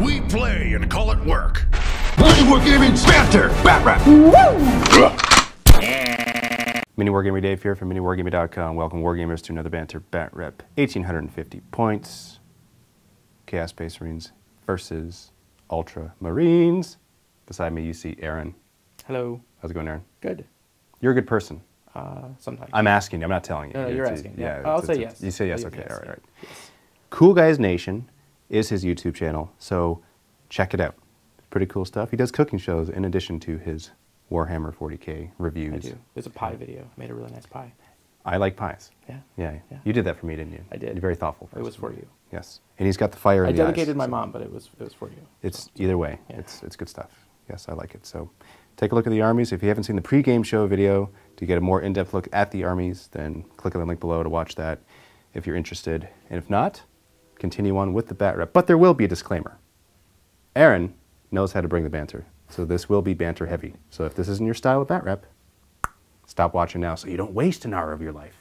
We play and call it work. MiniWarGaming Banter! Batrep! MiniWarGaming Dave here from MiniWarGaming.com. Welcome Wargamers to another Banter Batrep. 1,850 points. Chaos Space Marines versus Ultramarines. Beside me you see Aaron. Hello. How's it going, Aaron? Good. You're a good person. Sometimes. I'm asking you, I'm not telling you. No, you're asking. Yeah. I'll say yes. You say yes, okay, yes, all right. Yes. Cool Guys Nation is his YouTube channel, so check it out. Pretty cool stuff. He does cooking shows in addition to his Warhammer 40K reviews. I do. There's a pie video. I made a really nice pie. I like pies. Yeah. Yeah. Yeah. You did that for me, didn't you? I did. You're very thoughtful. It was for you. Yes. And he's got the fire in I the eyes. dedicated my mom, but it was for you. It's either way. Yeah. It's good stuff. Yes, I like it. So take a look at the armies. If you haven't seen the pre-game show video to get a more in-depth look at the armies, then click on the link below to watch that if you're interested. And if not, continue on with the Batrep. But there will be a disclaimer. Aaron knows how to bring the banter. So this will be banter heavy. So if this isn't your style of Batrep, stop watching now so you don't waste an hour of your life.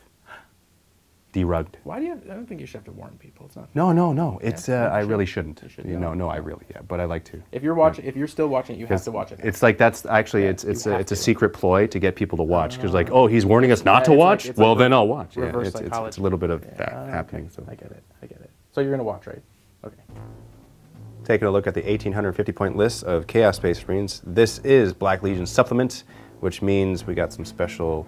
Derugged. Why do you? I don't think you should have to warn people. It's not. No. It's Yeah, I really shouldn't. You should, No, I really but I like to. If you're watching, if you're still watching, you have to watch it. It's like that's actually Yeah, it's you have a to. secret ploy to get people to watch because like he's warning us not to it's watch. like- it's Well like then I'll watch. Yeah, reverse it's psychology. a little bit of Yeah, that happening. okay. So I get it. So you're gonna watch, right? Okay. taking a look at the 1,850 point list of Chaos Space Marines. This is Black Legion supplement, which means we got some special,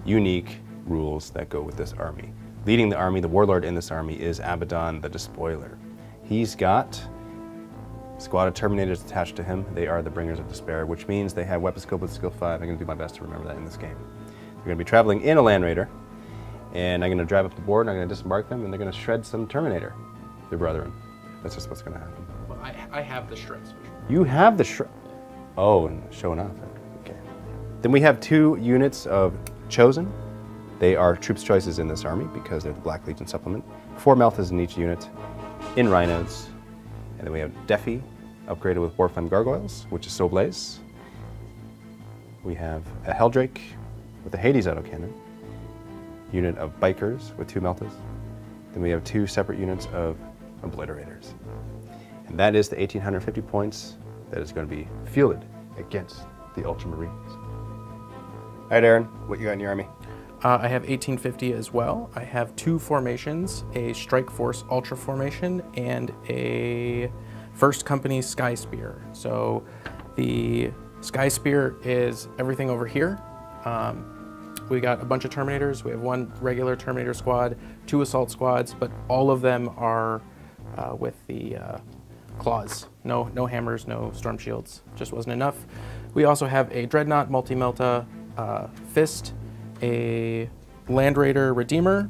unique rules that go with this army. Leading the army, the warlord in this army is Abaddon the Despoiler. He's got a squad of Terminators attached to him. They are the Bringers of Despair, which means they have weapon scope with skill 5. I'm going to do my best to remember that in this game. They're going to be traveling in a Land Raider, and I'm going to drive up the board, and I'm going to disembark them, and they're going to shred some Terminator, their brethren. That's just what's going to happen. Well, I have the shreds. You have the shred. Oh, and showing off. Okay. Then we have 2 units of Chosen. They are troops choices in this army because they're the Black Legion supplement. 4 Melthas in each unit, in Rhinos. And then we have Defi, upgraded with Warflame Gargoyles, which is So Blaze. We have a Helldrake with a Hades autocannon. Unit of Bikers with 2 Melthas. Then we have 2 separate units of Obliterators. And that is the 1,850 points that is going to be fielded against the Ultramarines. All right, Aaron, what you got in your army? I have 1850 as well. I have 2 formations, a Strike Force Ultra formation and a First Company Sky Spear. So the Sky Spear is everything over here. We got a bunch of Terminators. We have 1 regular Terminator squad, 2 assault squads, but all of them are with the claws. No hammers, no storm shields. Just wasn't enough. We also have a Dreadnought Multi-Melta Fist, a Land Raider Redeemer,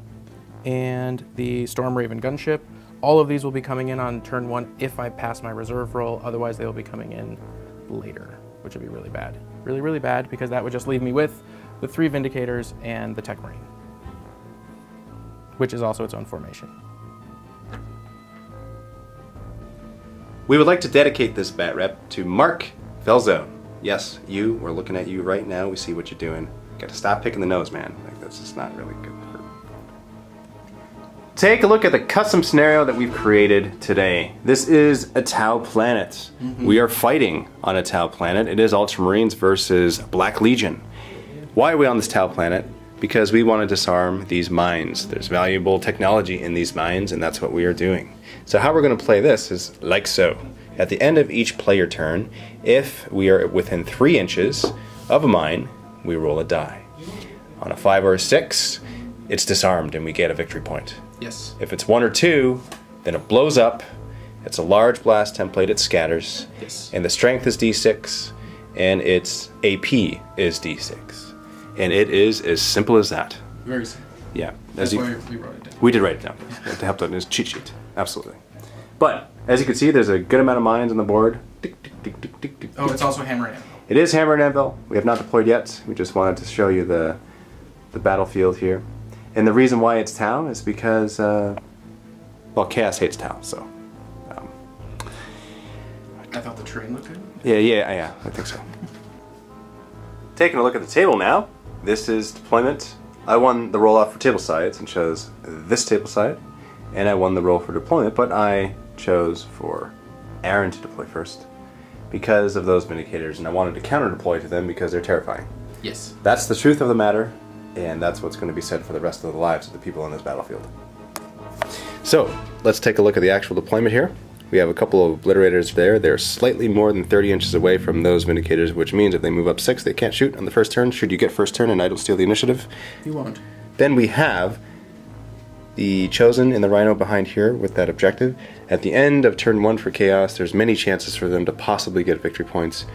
and the Storm Raven gunship. All of these will be coming in on turn 1 if I pass my reserve roll. Otherwise, they will be coming in later, which would be really bad. Really, really bad, because that would just leave me with the 3 Vindicators and the Tech Marine, which is also its own formation. We would like to dedicate this Batrep to Mark Felzone. Yes, we're looking at you right now. We see what you're doing. Got to stop picking the nose, man. Like, that's just not really good. Take a look at the custom scenario that we've created today. This is a Tau planet. We are fighting on a Tau planet. It is Ultramarines versus Black Legion. Why are we on this Tau planet? Because we want to disarm these mines. There's valuable technology in these mines, and that's what we are doing. So how we're going to play this is like so. At the end of each player turn, if we are within 3 inches of a mine, we roll a die. On a 5 or a 6, it's disarmed and we get a victory point. Yes. If it's 1 or 2, then it blows up. It's a large blast template, it scatters. Yes. And the strength is D6, and its AP is D6. And it is as simple as that. Very simple. Yeah. That's why we wrote it down. We did write it down. To help out in his cheat sheet. Absolutely. But, as you can see, there's a good amount of mines on the board. Tick, tick, tick, tick, tick, tick. Oh, it's also hammer and It is Hammer and Anvil. We have not deployed yet. We just wanted to show you the battlefield here. And the reason why it's Tau is because, well, Chaos hates Tau, so. I thought the terrain looked good. Yeah, I think so. Taking a look at the table now. This is deployment. I won the roll off for table sides and chose this table side. And I won the roll for deployment, but I chose for Aaron to deploy first because of those Vindicators, and I wanted to counter deploy to them because they're terrifying. Yes. That's the truth of the matter, and that's what's going to be said for the rest of the lives of the people on this battlefield. So, let's take a look at the actual deployment here. We have a couple of obliterators there. They're slightly more than 30 inches away from those Vindicators, which means if they move up 6, they can't shoot on the first turn. Should you get first turn and I don't steal the initiative? You won't. Then we have the Chosen and the Rhino behind here with that objective. At the end of turn 1 for Chaos, there's many chances for them to possibly get victory points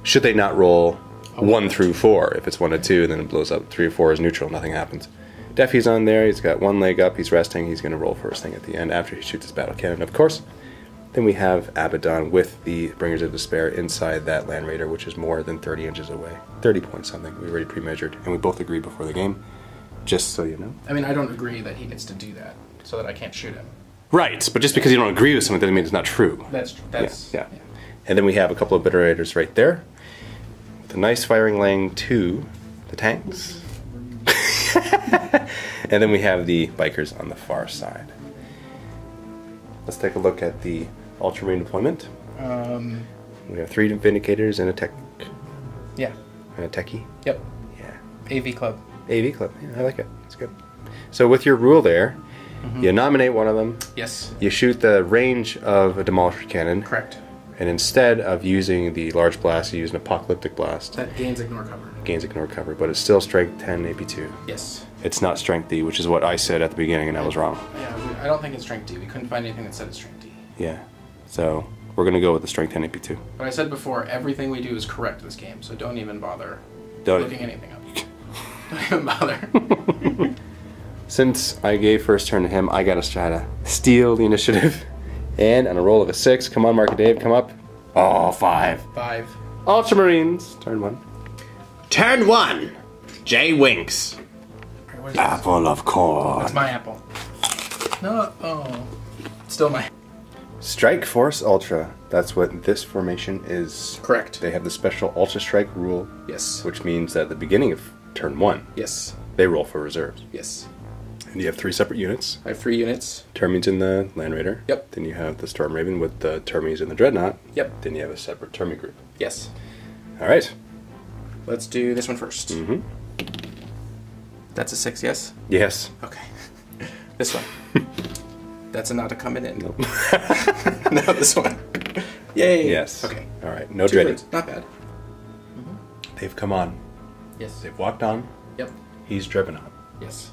should they not roll 1 through 4. If it's 1 to 2, then it blows up. 3 or 4 is neutral, nothing happens. Deffy's on there, he's got one leg up, he's resting, he's going to roll first thing at the end after he shoots his battle cannon, of course. Then we have Abaddon with the Bringers of Despair inside that Land Raider, which is more than 30 inches away. 30 point something, we already pre-measured, and we both agreed before the game, just so you know. I mean, I don't agree that he gets to do that, so that I can't shoot him. Right, but just because you don't agree with something doesn't mean it's not true. That's true. That's, yeah. And then we have a couple of Obliterators right there, with a nice firing lane to the tanks. And then we have the Bikers on the far side. Let's take a look at the Ultramarine deployment. We have 3 Vindicators and a tech. Yeah. And a techie. Yep. Yeah. AV Club. AV Club. Yeah, I like it. It's good. So with your rule there, you nominate one of them. Yes. You shoot the range of a Demolisher Cannon. Correct. And instead of using the large blast, you use an Apocalyptic Blast. That gains ignore cover. Gains ignore cover, but it's still strength 10 AP2. Yes. It's not strength D, which is what I said at the beginning, and I was wrong. Yeah, I don't think it's strength D. We couldn't find anything that said it's strength D. Yeah. So we're going to go with the strength 10 AP2. But I said before, everything we do is correct this game, so don't even bother Don't. looking anything up. Don't even bother. Since I gave first turn to him, I got to try to steal the initiative. And on a roll of a 6, come on, Mark and Dave, come up. Oh, 5. 5. Ultramarines, turn 1. Turn 1. J Winks. What is this? Apple of corn. That's my apple. No, oh. Still my... Strike Force Ultra. That's what this formation is. Correct. They have the special Ultra Strike rule. Yes. Which means that at the beginning of turn 1, Yes. they roll for reserves. Yes. And you have 3 separate units. I have 3 units. Termies in the Land Raider. Yep. Then you have the Storm Raven with the Termies in the Dreadnought. Yep. Then you have a separate Termie group. Yes. Alright. Let's do this one first. Mm-hmm. That's a 6, yes? Yes. Okay. This one. That's a not to coming in. Nope. No, this one. Yay. Yes. Okay. Alright, no 2 dreading. birds. Not bad. They've come on. Yes. They've walked on. Yep. He's driven on. Yes.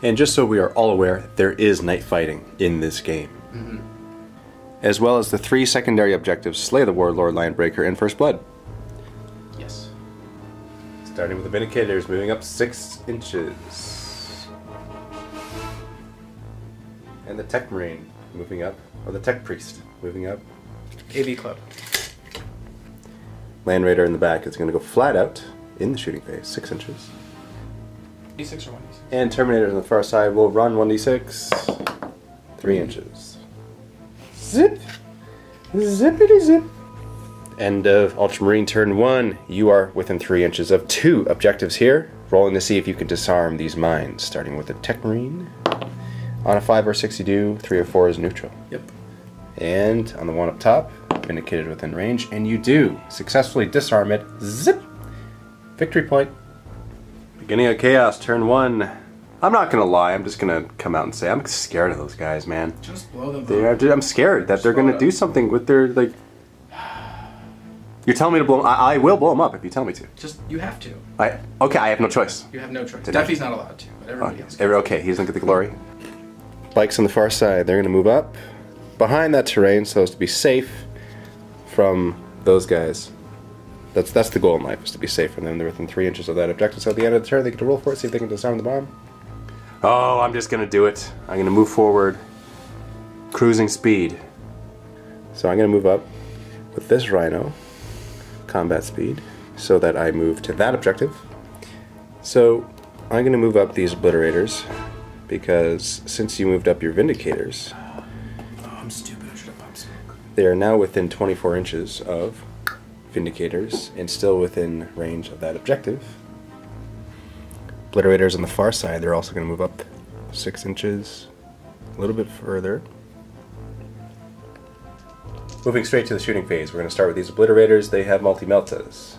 And just so we are all aware, there is night fighting in this game. Mm-hmm. As well as the 3 secondary objectives, Slay the Warlord, Lionbreaker, and First Blood. Yes. Starting with the Vindicators, moving up 6 inches. And the Tech Marine moving up, or the Tech Priest moving up. AV Club. Land Raider in the back is going to go flat out in the shooting phase, 6 inches. D6 or 1D6? And Terminators on the far side will run 1d6, 3 inches. Zip! Zippity zip! End of Ultramarine turn 1. You are within 3 inches of 2 objectives here. Rolling to see if you can disarm these mines, starting with the Tech Marine. On a 5 or 6 you do, 3 or 4 is neutral. Yep. And on the one up top, Vindicated within range, and you do successfully disarm it. Zip! Victory point. Beginning of Chaos, turn 1. I'm not gonna lie, I'm just gonna come out and say I'm scared of those guys, man. Just blow them up. I'm scared that they're gonna do something with their, like... You're telling me to blow them? I will blow them up if you tell me to. Just, you have to. Okay, I have no choice. You have no choice. Duffy's not allowed to, but everybody else. Okay, he doesn't get the glory. Bikes on the far side, they're gonna move up behind that terrain so as to be safe from those guys. That's the goal in life, is to be safe from them. They're within 3 inches of that objective, so at the end of the turn they get to roll for it, see if they can disarm the bomb. Oh, I'm just gonna do it. I'm gonna move forward, cruising speed. So I'm gonna move up with this Rhino, combat speed, so that I move to that objective. So I'm gonna move up these Obliterators, because since you moved up your Vindicators, Oh, I'm stupid. I should have popped smoke. they are now within 24 inches of Vindicators and still within range of that objective. Obliterators on the far side, they're also going to move up 6 inches, a little bit further. Moving straight to the shooting phase, we're going to start with these obliterators. They have multi-meltas.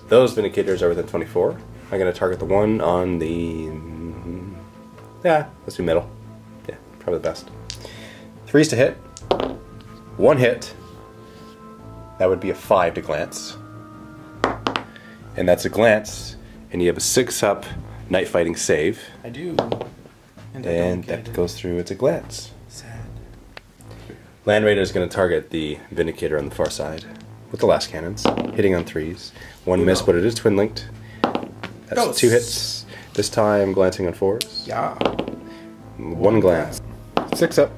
Those Vindicators are within 24. I'm going to target the one on the... yeah, let's do middle. Yeah, probably the best. 3s to hit. 1 hit. That would be a 5 to glance. And that's a glance. And you have a 6-up night fighting save. I do. And that goes through. It's a glance. Sad. Land Raider is going to target the Vindicator on the far side with the last cannons, hitting on 3s. 1 miss, but it is twin linked. That's 2 hits. This time glancing on 4s. Yeah. 1 glance. 6 up.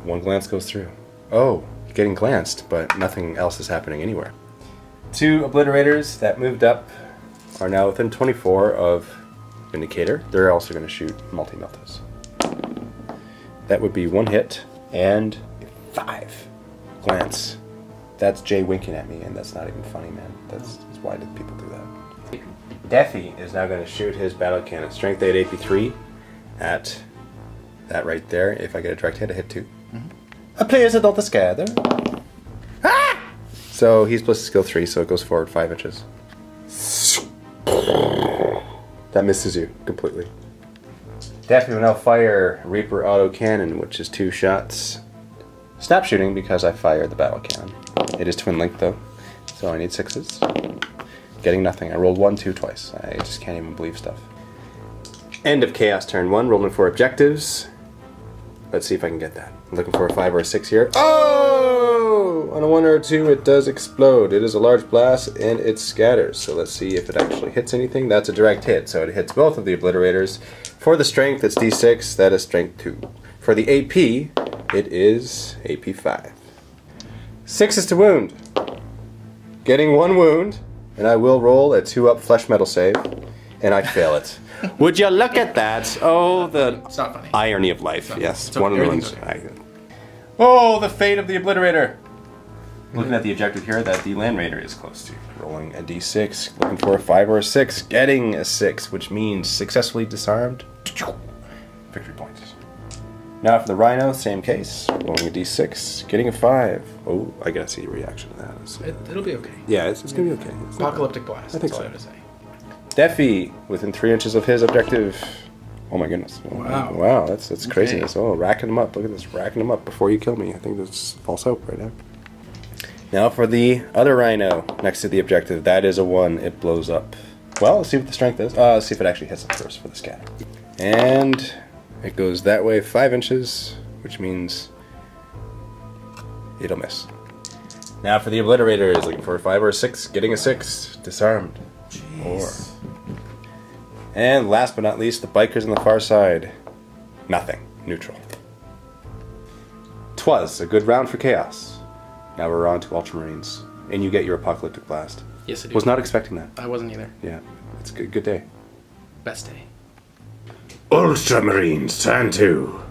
1 glance goes through. Oh, getting glanced, but nothing else is happening anywhere. 2 obliterators that moved up are now within 24 of Vindicator. They're also going to shoot multi-meltas. That would be 1 hit and 5 glance. That's Jay winking at me, and that's not even funny, man. That's why did people do that? Deathy is now going to shoot his battle cannon. Strength 8, AP3 at that right there. If I get a direct hit, I hit 2. A player's adult is scared. Ah! So he's supposed to skill 3, so it goes forward 5 inches. That misses you completely. Daphne will now fire Reaper auto cannon, which is 2 shots. Snap shooting because I fired the battle cannon. It is twin linked though, so I need 6s. Getting nothing. I rolled 1, 2 twice. I just can't even believe stuff. End of Chaos turn 1. Rolling for objectives. Let's see if I can get that. I'm looking for a 5 or a 6 here. Oh! On a 1 or a 2, it does explode. It is a large blast and it scatters. So let's see if it actually hits anything. That's a direct hit, so it hits both of the obliterators. For the strength, it's D6. That is strength 2. For the AP, it is AP 5. 6 to wound. Getting 1 wound, and I will roll a 2-up flesh metal save, and I fail it. Would you look at that? Oh, the It's not funny. irony of life. Yes, okay. one of the Everything's ones. Oh, the fate of the obliterator. Looking at the objective here that the Land Raider is close to. Rolling a d6, looking for a 5 or a 6, getting a 6, which means successfully disarmed. Victory points. Now for the Rhino, same case. Rolling a d6, getting a 5. Oh, I gotta see the reaction to that. It'll be okay. Yeah, it's gonna be okay. Apocalyptic blast. I think that's all so. I have to say. Deafy, within 3 inches of his objective. Oh my goodness. Wow. Wow, that's craziness. Oh, racking them up. Look at this, racking them up before you kill me. I think that's false hope right now. Now for the other Rhino next to the objective. That is a 1. It blows up. Well, let's see what the strength is. Let's see if it actually hits it first for the scatter. And it goes that way 5 inches, which means it'll miss. Now for the Obliterator, is looking for a 5 or a 6, getting a 6, disarmed. Jeez. 4. And last but not least, the Bikers on the far side. Nothing. Neutral. 'Twas a good round for Chaos. Now we're on to Ultramarines. And you get your Apocalyptic Blast. Yes, I do. Was not expecting that. I wasn't either. Yeah, it's a good day. Best day. Ultramarines, turn 2.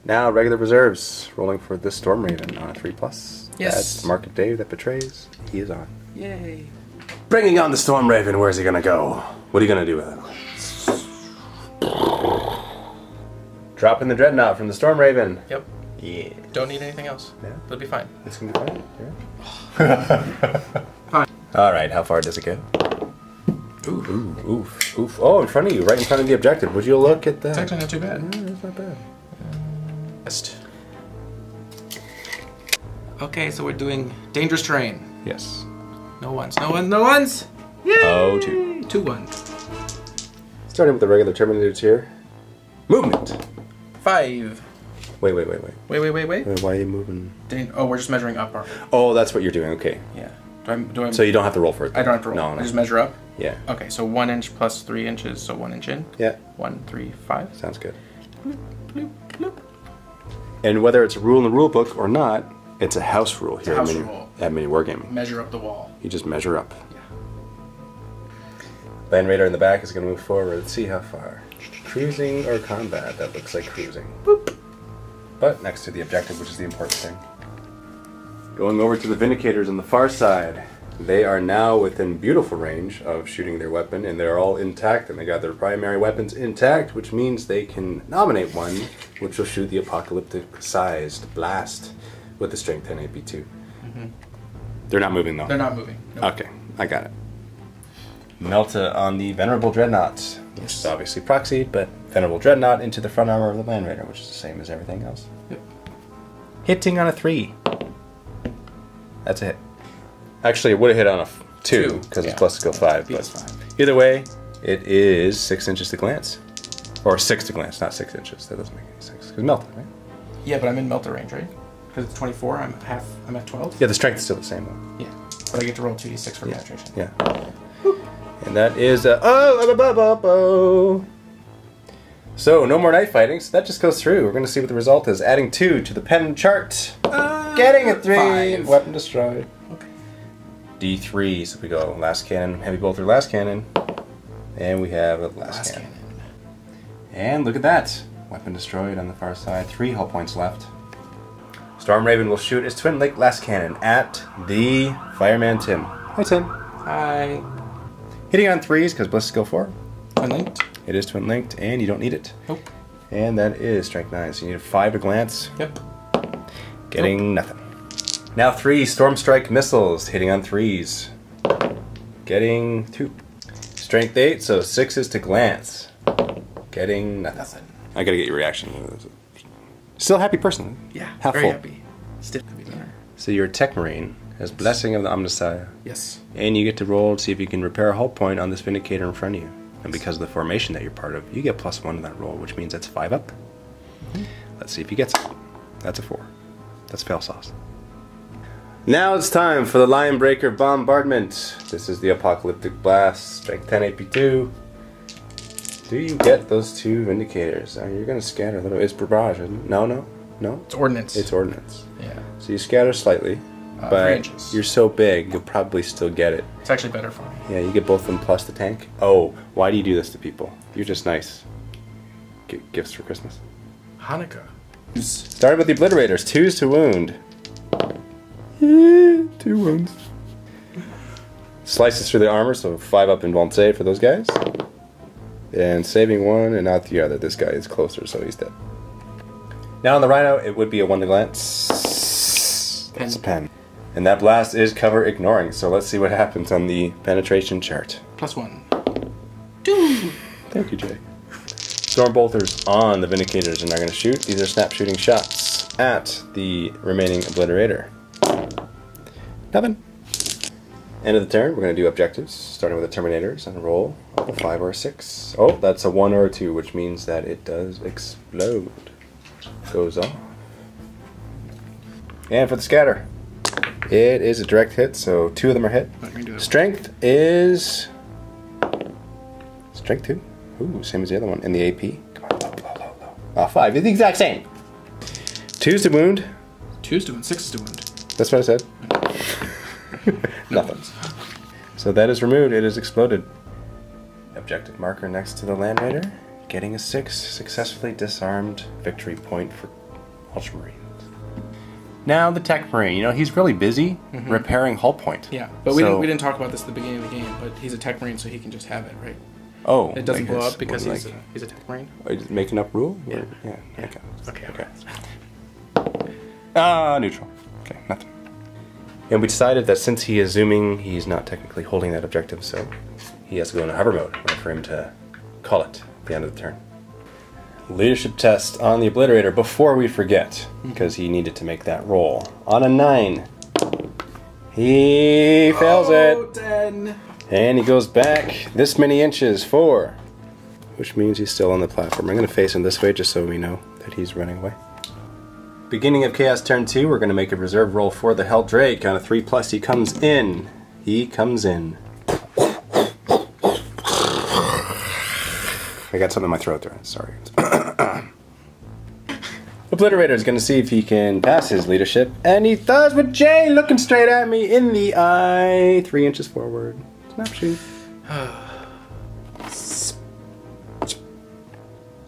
Now regular reserves, rolling for this Storm Raven on a 3+. Yes. That's Market Day that betrays. He is on. Yay. Bringing on the Storm Raven, where's he gonna go? What are you gonna do with it? Dropping the Dreadnought from the Storm Raven. Yep. Yeah. Don't need anything else. Yeah. It'll be fine. It's gonna be fine. Yeah. Fine. All right. How far does it go? Ooh. Ooh, oof, oof. Oh, in front of you, right in front of the objective. Would you look at that? It's actually not too bad. Yeah, that's not bad. Best. Okay, so we're doing dangerous terrain. Yes. No ones. No ones. No ones. Yay! Oh, 2. 2-1. Starting with the regular Terminators here. Movement. 5. Wait. Wait. Why are you moving? Oh, we're just measuring up. Oh, that's what you're doing. Okay. Yeah. Do I? So you don't have to roll for it. I don't have to roll. No. I just measure up. Yeah. Okay, so 1 inch plus 3 inches, so 1 inch in. Yeah. 1, 3, 5. Sounds good. Bloop, bloop, bloop. And whether it's a rule in the rule book or not, it's a house rule here house at rule. MiniWarGaming. Measure up the wall. You just measure up. Yeah. Land Raider in the back is going to move forward. Let's see how far. Cruising or combat? That looks like cruising. Boop. But next to the objective, which is the important thing. Going over to the Vindicators on the far side. They are now within beautiful range of shooting their weapon, and they're all intact, and they got their primary weapons intact, which means they can nominate one, which will shoot the apocalyptic-sized blast, with the strength 10 AP2. They're not moving though. They're not moving. Nope. Okay, I got it. Melta on the Venerable Dreadnought, which is obviously proxied, but Venerable Dreadnought into the front armor of the Land Raider, which is the same as everything else. Yep. Hitting on a 3. That's a hit. Actually, it would have hit on a 2 because it's plus skill 5. But 5. Either way, it is 6 inches to glance. Or 6 to glance, not 6 inches. That doesn't make any sense. Because Melta, right? Yeah, but I'm in Melta range, right? Because it's 24, I'm at 12. Yeah, the strength is still the same though. Yeah. But I get to roll 2d6 for penetration. Yeah. And that is So, no more knife fighting, so that just goes through. We're going to see what the result is. Adding 2 to the pen chart. Getting a 3. 5. Weapon destroyed. Okay. D3, so we go last cannon, heavy bolter, last cannon. And we have a last cannon. And look at that. Weapon destroyed on the far side. 3 hull points left. Storm Raven will shoot his Twin Link last cannon at the Fireman Tim. Hi, Tim. Hi. Hitting on 3s because Bliss skill 4. Unlinked. It is Twin Linked, and you don't need it. Nope. And that is strength 9, so you need a 5 to glance. Yep. Getting nothing. Now 3 Storm Strike missiles, hitting on 3s. Getting 2. Strength 8, so 6s to glance. Getting nothing. I gotta get your reaction. Still a happy person. Yeah, Half very full. happy. Still happy winner. So you're a Tech Marine, has Blessing of the Omnissiah. Yes. And you get to roll to see if you can repair a hull point on this Vindicator in front of you. And because of the formation that you're part of, you get +1 to that roll, which means that's 5 up. Let's see if he gets it. That's a 4. That's fail sauce. Now it's time for the Lion Breaker Bombardment. This is the Apocalyptic Blast, strength 10 AP2. Do you get those 2 Vindicators? You're going to scatter a little. It's barrage, isn't it? No, no, no. It's ordnance. It's ordnance. Yeah. So you scatter slightly, but 3 inches. you're so big, you'll probably still get it. It's actually better for me. Yeah, you get both of them plus the tank. Oh, why do you do this to people? You're just nice. Gifts for Christmas. Hanukkah. Starting with the Obliterators. 2s to wound. 2 wounds. Slices through the armor, so 5 up and won't save for those guys. And saving 1 and not the other. This guy is closer, so he's dead. Now on the Rhino, it would be a 1 to glance. That's a pen. And that blast is cover ignoring, so let's see what happens on the penetration chart. +1. 2. Thank you, Jay. Storm Bolters on the Vindicators are not going to shoot. These are snap shooting shots at the remaining Obliterator. Nothing. End of the turn, we're going to do objectives, starting with the Terminators on a roll of a 5 or a 6. Oh, that's a 1 or a 2, which means that it does explode. Goes off. And for the scatter, it is a direct hit, so 2 of them are hit. Strength is strength 2. Ooh, same as the other one. And the AP. Come on, low. 5. It's the exact same. 2's to wound. 2's to wound. 6's to wound. That's what I said. Nothing. So that is removed. It is exploded. Objective marker next to the Land Raider. Getting a 6. Successfully disarmed. Victory point for Ultramarines. Now the Tech Marine. You know, he's really busy repairing hull point. Yeah, but we didn't talk about this at the beginning of the game, but he's a Tech Marine, so he can just have it, right? Oh. It doesn't like blow this. up because Like- he's a Tech Marine? Are you making up rule? Yeah. Yeah. Okay. Neutral. Okay, nothing. And we decided that since he is zooming, he's not technically holding that objective, so he has to go into hover mode in order for him to call it at the end of the turn. Leadership test on the Obliterator before we forget, because he needed to make that roll. On a 9, he fails it. 10. And he goes back this many inches, 4, which means he's still on the platform. I'm going to face him this way just so we know that he's running away. Beginning of Chaos turn 2, we're going to make a reserve roll for the Hell Drake. On a 3+, he comes in. He comes in. I got something in my throat there. Sorry. Obliterator is going to see if he can pass his leadership. And he does with Jay looking straight at me in the eye. 3 inches forward. Snap shoot.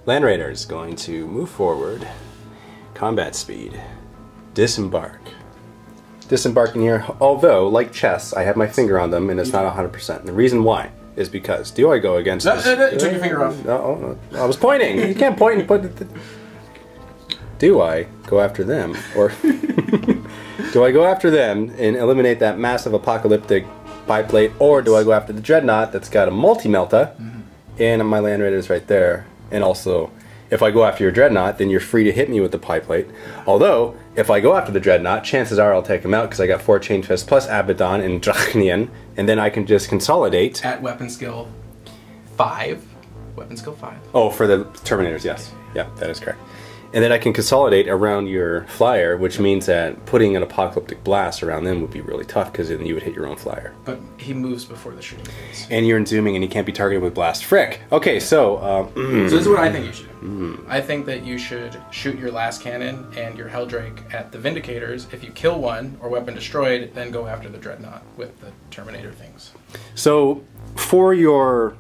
Land Raider is going to move forward. Combat speed. Disembark. Disembarking here, although, like chess, I have my finger on them and it's not 100%. And the reason why is because, do I go against this? You took your finger off. No, I was pointing. You can't point and put it... do I go after them? Or do I go after them and eliminate that massive apocalyptic biplate? Or do I go after the Dreadnought that's got a multi-melta and my Land Raider's right there? And also, if I go after your Dreadnought, then you're free to hit me with the biplate. Although, if I go after the Dreadnought, chances are I'll take him out because I got 4 Chain Fists plus Abaddon and Drachnian, and then I can just consolidate. At weapon skill 5. Weapon skill 5. Oh, for the Terminators, yes. Yeah, that is correct. And then I can consolidate around your flyer, which means that putting an Apocalyptic Blast around them would be really tough because then you would hit your own flyer. But he moves before the shooting phase. And you're in zooming and you can't be targeted with Blast. Frick! Okay, so... So this is what I think you should do. I think that you should shoot your last cannon and your Helldrake at the Vindicators. If you kill one or weapon destroyed, then go after the Dreadnought with the Terminator things. So, for your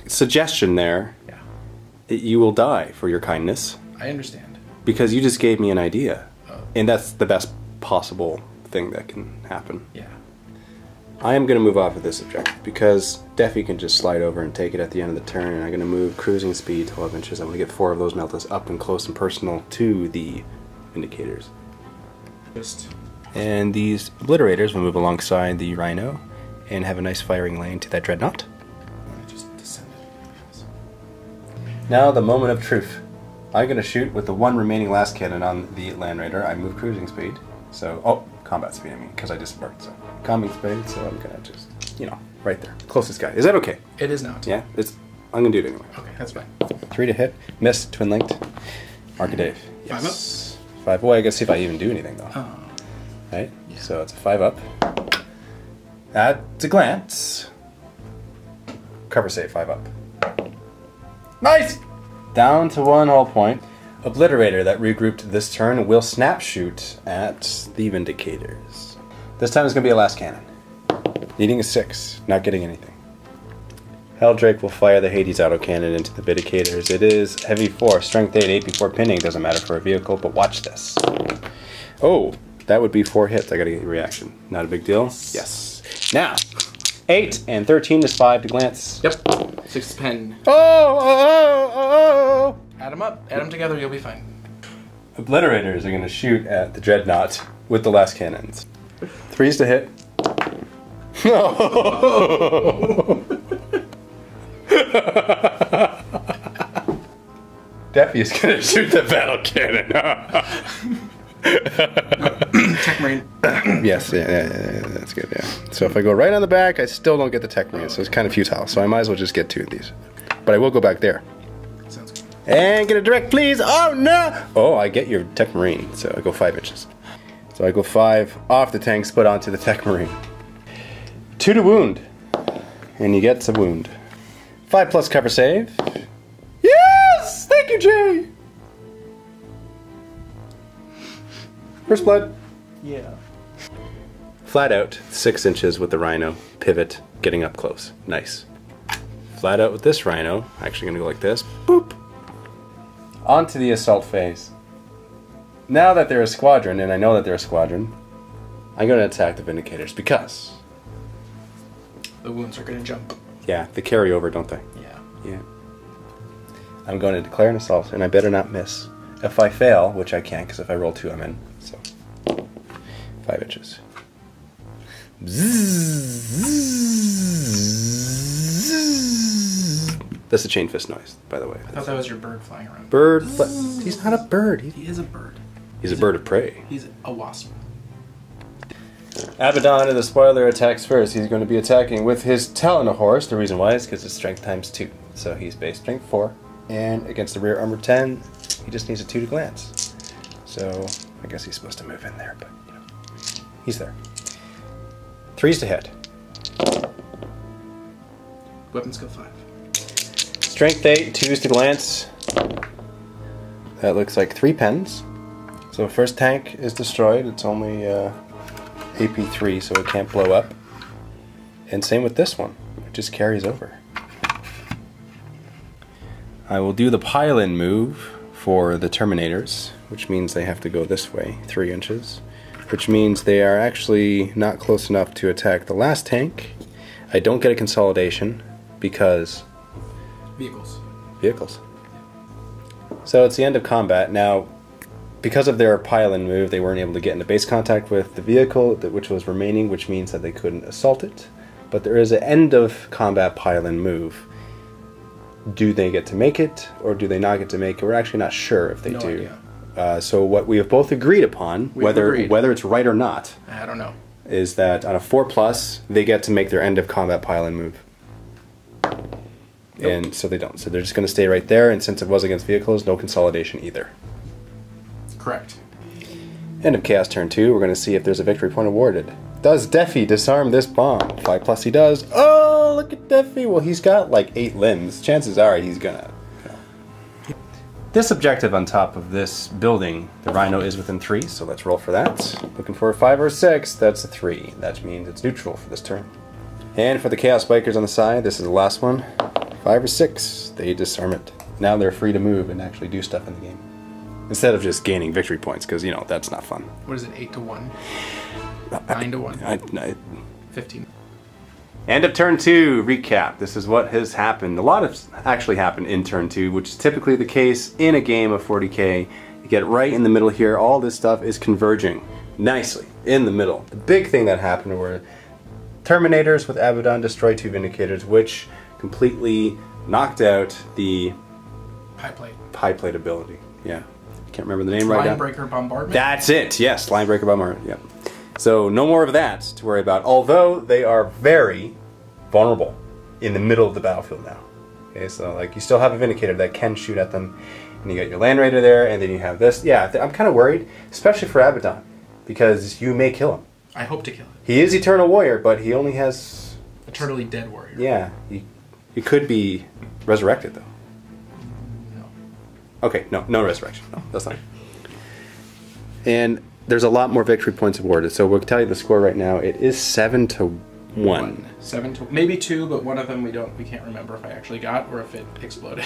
suggestion there, you will die for your kindness. I understand. Because you just gave me an idea. And that's the best possible thing that can happen. Yeah. I am going to move off of this objective because Defi can just slide over and take it at the end of the turn. And I'm going to move cruising speed 12 inches. I'm going to get 4 of those meltas up and close and personal to the Indicators. And these Obliterators will move alongside the Rhino and have a nice firing lane to that Dreadnought. Just descended. Now the moment of truth. I'm going to shoot with the 1 remaining last cannon on the Land Raider. I move cruising speed. So, combat speed I mean, because I just marked so. Combat speed, so I'm going to just, right there. Closest guy. Is that okay? It is not. Yeah? I'm going to do it anyway. Okay, that's fine. 3 to hit. Miss, twin linked. Arcadave. Yes. 5 up. Well, I guess see if I even do anything though. Oh. Right? Yeah. So it's a 5 up. At a glance. Cover save, 5 up. Nice! Down to 1 hull point. Obliterator that regrouped this turn will snap shoot at the Vindicators. This time it's going to be a last cannon. Needing a 6, not getting anything. Helldrake will fire the Hades autocannon into the Vindicators. It is heavy 4, strength 8, 8 before pinning. Doesn't matter for a vehicle, but watch this. Oh, that would be 4 hits. I got to get a reaction. Not a big deal. Yes. Now, 8 and 13 is 5 to glance. Yep. 6 is pen. Oh! Add them up. Add them together. You'll be fine. Obliterators are going to shoot at the Dreadnought with the last cannons. 3s to hit. No! Defi is going to shoot the battle cannon. Tech Marine. Yes, yeah, that's good, yeah. So if I go right on the back, I still don't get the Tech Marine, so it's kind of futile. So I might as well just get 2 of these. But I will go back there. Sounds good. And get a direct, please! Oh, no! Oh, I get your Tech Marine, so I go 5 inches. So I go 5 off the tanks, put onto the Tech Marine. 2 to wound. And he gets a wound. 5 plus cover save. Yes! Thank you, Jay! First blood. Yeah. Flat out, 6 inches with the Rhino. Pivot, getting up close. Nice. Flat out with this Rhino. Actually gonna go like this. Boop! Onto the assault phase. Now that they're a squadron, and I know that they're a squadron, I'm gonna attack the Vindicators because... The wounds are gonna jump. Yeah, they carry over, don't they? Yeah. Yeah. I'm going to declare an assault, and I better not miss. If I fail, which I can't, because if I roll 2, I'm in. So, 5 inches. That's the chain fist noise, by the way. I thought that was your bird flying around. Bird, he's not a bird. He is a bird. He's a bird of prey. He's a wasp. Abaddon in the spoiler attacks first. He's going to be attacking with his Talonahorse. The reason why is because it's strength times 2. So he's base strength 4. And against the rear armor 10, he just needs a 2 to glance. So I guess he's supposed to move in there, but he's there. 3s to hit. Weapon skill 5. Strength 8, 2s to glance. That looks like 3 pens. So first tank is destroyed. It's only AP 3, so it can't blow up. And same with this one. It just carries over. I will do the pile-in move for the Terminators, which means they have to go this way, 3 inches. Which means they are actually not close enough to attack the last tank. I don't get a consolidation because... Vehicles. Vehicles. So it's the end of combat. Now, because of their pile-in move, they weren't able to get into base contact with the vehicle, which was remaining, which means that they couldn't assault it. But there is an end of combat pile-in move. Do they get to make it, or do they not get to make it? We're actually not sure if they No do. idea. So what we have both agreed upon, whether it's right or not, I don't know. is that on a 4+, they get to make their end of combat pile-in move. Nope. And so they don't. So they're just going to stay right there, and since it was against vehicles, no consolidation either. Correct. End of Chaos turn 2, we're going to see if there's a victory point awarded. Does Deafy disarm this bomb? 5+ he does. Oh, look at Deafy. Well, he's got like 8 limbs. Chances are he's gonna... This objective on top of this building, the Rhino is within 3, so let's roll for that. Looking for a 5 or 6, that's a 3. That means it's neutral for this turn. And for the Chaos Bikers on the side, this is the last one. 5 or 6, they disarm it. Now they're free to move and actually do stuff in the game. Instead of just gaining victory points, because, you know, that's not fun. What is it, 8 to 1? 9 to 1? 15. End of turn 2, recap. This is what has happened. A lot has actually happened in turn 2, which is typically the case in a game of 40k. You get it right in the middle here. All this stuff is converging nicely in the middle. The big thing that happened were Terminators with Abaddon destroy 2 Vindicators, which completely knocked out the Pie Plate ability. Yeah. Can't remember the name right now. Linebreaker Bombardment? That's it, yes, Linebreaker Bombardment, yep. So no more of that to worry about, although they are very vulnerable in the middle of the battlefield now. Okay, so like you still have a Vindicator that can shoot at them, and you got your Land Raider there, and then you have this. Yeah, I'm kind of worried, especially for Abaddon, because you may kill him. I hope to kill him. He is Eternal Warrior, but he only has... Eternally Dead Warrior. Yeah, he could be resurrected, though. No. Okay, no resurrection. No, that's not. And there's a lot more victory points awarded, so we'll tell you the score right now. It is 7 to 1. 7 to maybe 2, but one of them we can't remember if I actually got or if it exploded.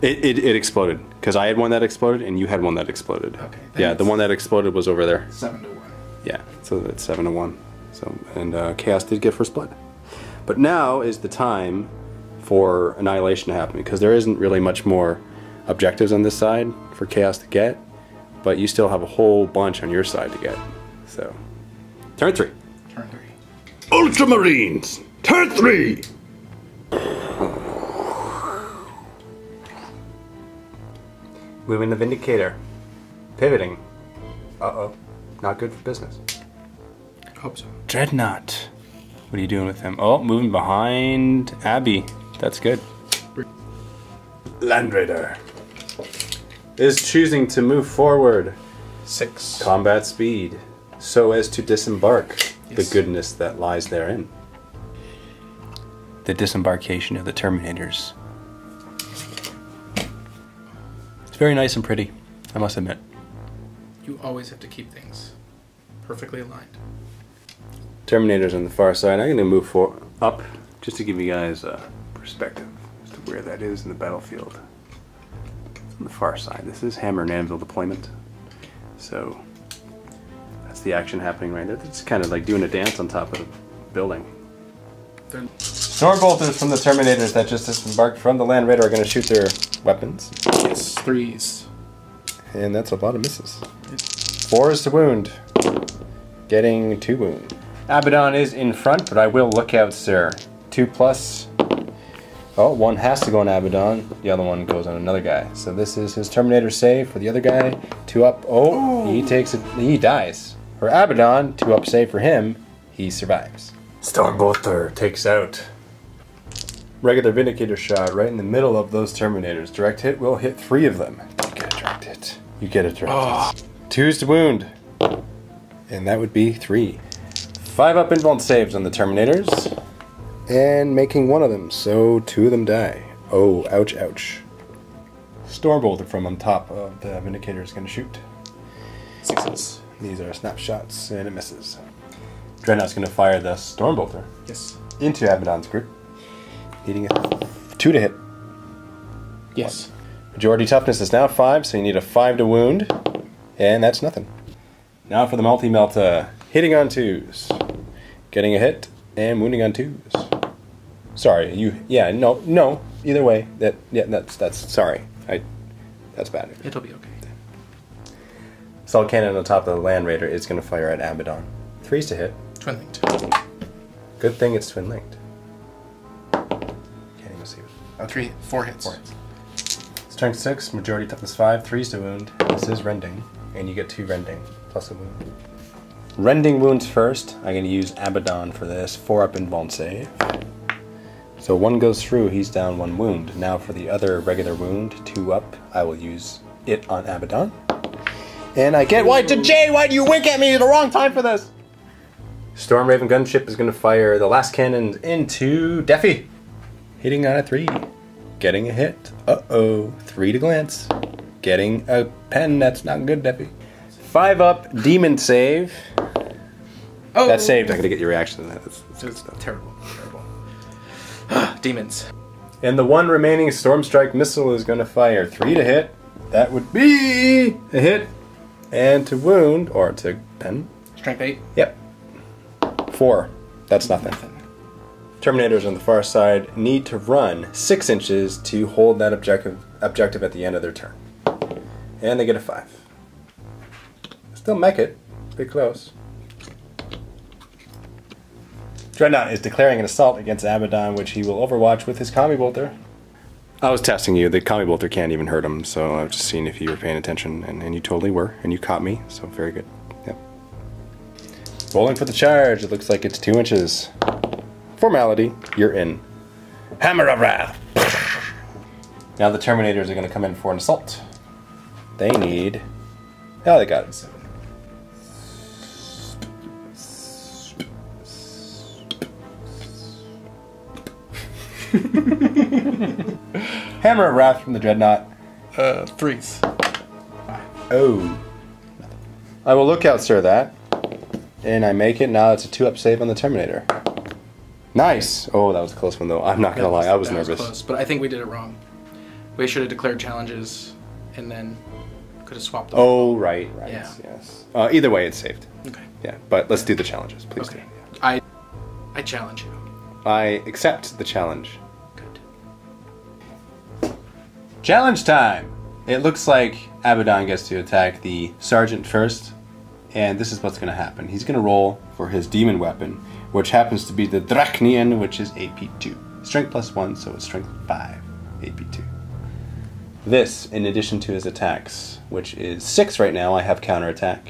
It exploded because I had one that exploded and you had one that exploded. Okay. Yeah, the one that exploded was over there. 7 to 1. Yeah, so it's 7 to 1. So and Chaos did get first blood, but now is the time for Annihilation to happen because there isn't really much more objectives on this side for Chaos to get. But you still have a whole bunch on your side to get. So, turn 3. Turn 3. Ultramarines, turn 3. Moving the Vindicator. Pivoting. Uh-oh. Not good for business. Hope so. Dreadnought. What are you doing with him? Oh, moving behind Abby. That's good. Land Raider is choosing to move forward 6 combat speed so as to disembark the Yes. goodness that lies therein. The disembarkation of the Terminators. It's very nice and pretty, I must admit. You always have to keep things perfectly aligned. Terminators on the far side. I'm going to move up just to give you guys a perspective as to where that is in the battlefield. On the far side. This is hammer and anvil deployment. So that's the action happening right there. It's kind of like doing a dance on top of the building. Stormbolters from the Terminators that just disembarked from the Land Raider are going to shoot their weapons. Yes. 3s. And that's a lot of misses. 4 is to wound. Getting 2 wound. Abaddon is in front, but I will look out, sir. 2+. Oh, one has to go on Abaddon. The other one goes on another guy. So this is his Terminator save for the other guy. 2 up. Oh, he takes it. He dies. For Abaddon, 2 up save for him. He survives. Stormbolter takes out. Regular Vindicator shot right in the middle of those Terminators. Direct hit will hit 3 of them. You get a direct hit. You get a direct hit. 2's to wound. And that would be 3. 5 up invuln saves on the Terminators. And making 1 of them, so 2 of them die. Oh, ouch, ouch. Stormbolter from on top of the Vindicator is going to shoot. 6s. These are snapshots, and it misses. Dreadnought's going to fire the Stormbolter Yes. into Abaddon's group, needing a 2 to hit. Yes. Majority toughness is now 5, so you need a 5 to wound, and that's nothing. Now for the multi-melta, hitting on 2s, getting a hit, and wounding on 2s. Sorry, no. Either way, that's sorry. That's bad. It'll be okay. assault cannon on the top of the Land Raider is going to fire at Abaddon. 3's to hit. Twin linked. Good thing it's twin linked. Can't even see it. Okay. 4 hits. 4 hits. Strength 6, majority toughness 5, 3's to wound. This is rending, and you get 2 rending plus a wound. Rending wounds first. I'm going to use Abaddon for this. 4 up invuln save. So 1 goes through, he's down 1 wound. Now for the other regular wound, 2 up, I will use it on Abaddon. And I get white to Jay! Why do you wink at me? The wrong time for this! Storm Raven gunship is going to fire the last cannon into Deafy. Hitting on a 3. Getting a hit. Uh-oh. 3 to glance. Getting a pen. That's not good, Deafy. 5 up, demon save. Oh! That saved. I gotta get your reaction to that. That's good stuff. Terrible. Demons. And the 1 remaining Storm Strike missile is going to fire 3 to hit. That would be a hit. And to wound, or to pen. Strength 8. Yep. 4. That's nothing. Terminators on the far side need to run 6 inches to hold that objective at the end of their turn. And they get a 5. Still mech it. Pretty close. Dreadnought is declaring an assault against Abaddon, which he will overwatch with his Combi Bolter. I was testing you. The Combi Bolter can't even hurt him, so I was just seeing if you were paying attention, and you totally were, and you caught me, so very good. Yep. Rolling for the charge. It looks like it's 2 inches. Formality, you're in. Hammer of Wrath! Now the Terminators are going to come in for an assault. They need... Oh, they got it. Hammer of Wrath from the Dreadnought. 3s. 5. Oh. I will look out, sir, that. And I make it. Now it's a 2-up save on the Terminator. Nice! Oh, that was a close one, though. I'm not going to lie. I was nervous. Close, but I think we did it wrong. We should have declared challenges and then could have swapped them. Oh, right. Yeah. Yes. Either way, it's saved. Okay. Yeah, but let's do the challenges, please. Okay. Do. I challenge you. I accept the challenge. Good. Challenge time! It looks like Abaddon gets to attack the Sergeant first, and this is what's going to happen. He's going to roll for his demon weapon, which happens to be the Drachnian, which is AP2. Strength plus 1, so it's strength 5, AP2. This, in addition to his attacks, which is 6 right now, I have counterattack.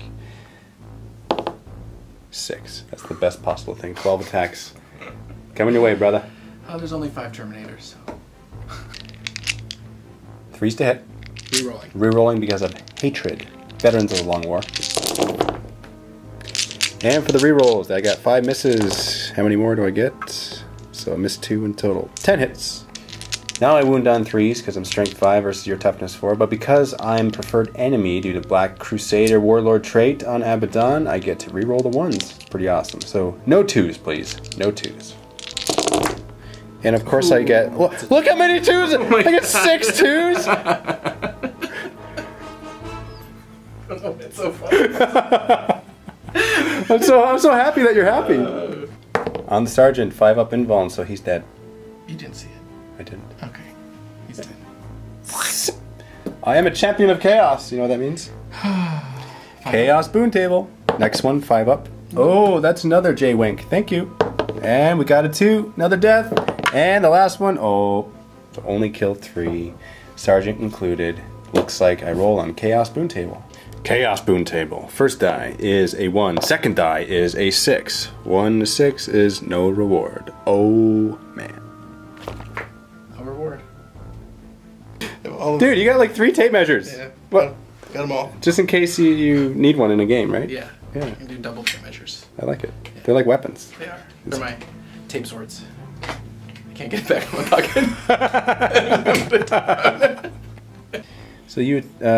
6. That's the best possible thing. 12 attacks. Coming your way, brother. Oh, there's only 5 Terminators. 3's to hit. Rerolling. Rerolling because of hatred. Veterans of the Long War. And for the rerolls, I got 5 misses. How many more do I get? So I missed 2 in total. 10 hits. Now I wound on 3s because I'm strength 5 versus your toughness 4, but because I'm preferred enemy due to Black Crusader Warlord trait on Abaddon, I get to reroll the 1s. It's pretty awesome. So no 2s, please. No 2s. And of course I get... Look how many 2s! I get 6 2s! Oh, it's so funny. I'm so happy that you're happy. On the Sergeant, 5 up invuln, so he's dead. You didn't see it. I didn't. Okay. He's dead. I am a champion of chaos. You know what that means? Chaos boon table. Next one, 5 up. Oh, that's another J-Wink. Thank you. And we got a 2. Another death. And the last one, oh, only killed 3. Sergeant included. Looks like I roll on Chaos boon table. Chaos boon table. First die is a 1. Second die is a 6. 1 to 6 is no reward. Oh, man. No reward. Dude, you got like 3 tape measures. Yeah. What? Got them all. Just in case you need one in a game, right? Yeah. Yeah. You can do double tape measures. I like it. They're like weapons. They are. They're my tape swords. I can't get it back in my pocket. So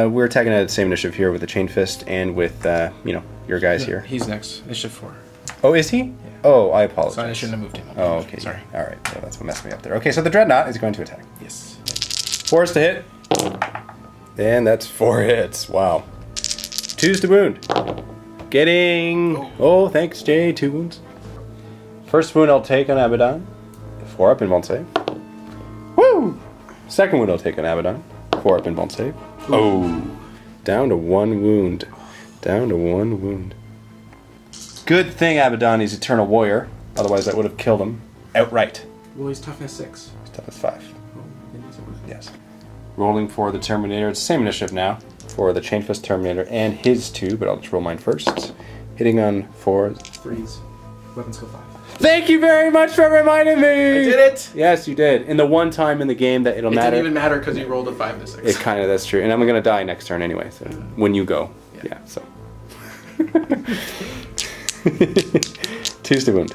we're attacking at the same initiative here with the Chain Fist and with, your guys here. He's next. Initiative 4. Oh, is he? Yeah. Oh, I apologize. So I shouldn't have moved him. Oh, okay. Sorry. All right. So that's what messed me up there. Okay, so the Dreadnought is going to attack. Yes. 4's to hit. And that's 4 hits. Wow. 2's to wound. Getting... Oh, thanks, Jay. 2 wounds. First wound I'll take on Abaddon. 4 up invuln save. Woo! Second wound I'll take on Abaddon. 4 up invuln save. Oh. Down to 1 wound. Down to 1 wound. Good thing Abaddon is Eternal Warrior, otherwise that would have killed him outright. Well, he's toughness 6. He's toughness 5. Yes. Rolling for the Terminator. It's the same initiative now for the Chainfist Terminator and his 2, but I'll just roll mine first. Hitting on 4. 3s. Weapon skill 5. Thank you very much for reminding me! I did it! Yes, you did. In the one time in the game that it'll matter. It didn't even matter because you rolled a 5 to 6. It kind of, that's true. And I'm going to die next turn anyway, so when you go. Yeah, so. 2's the wound.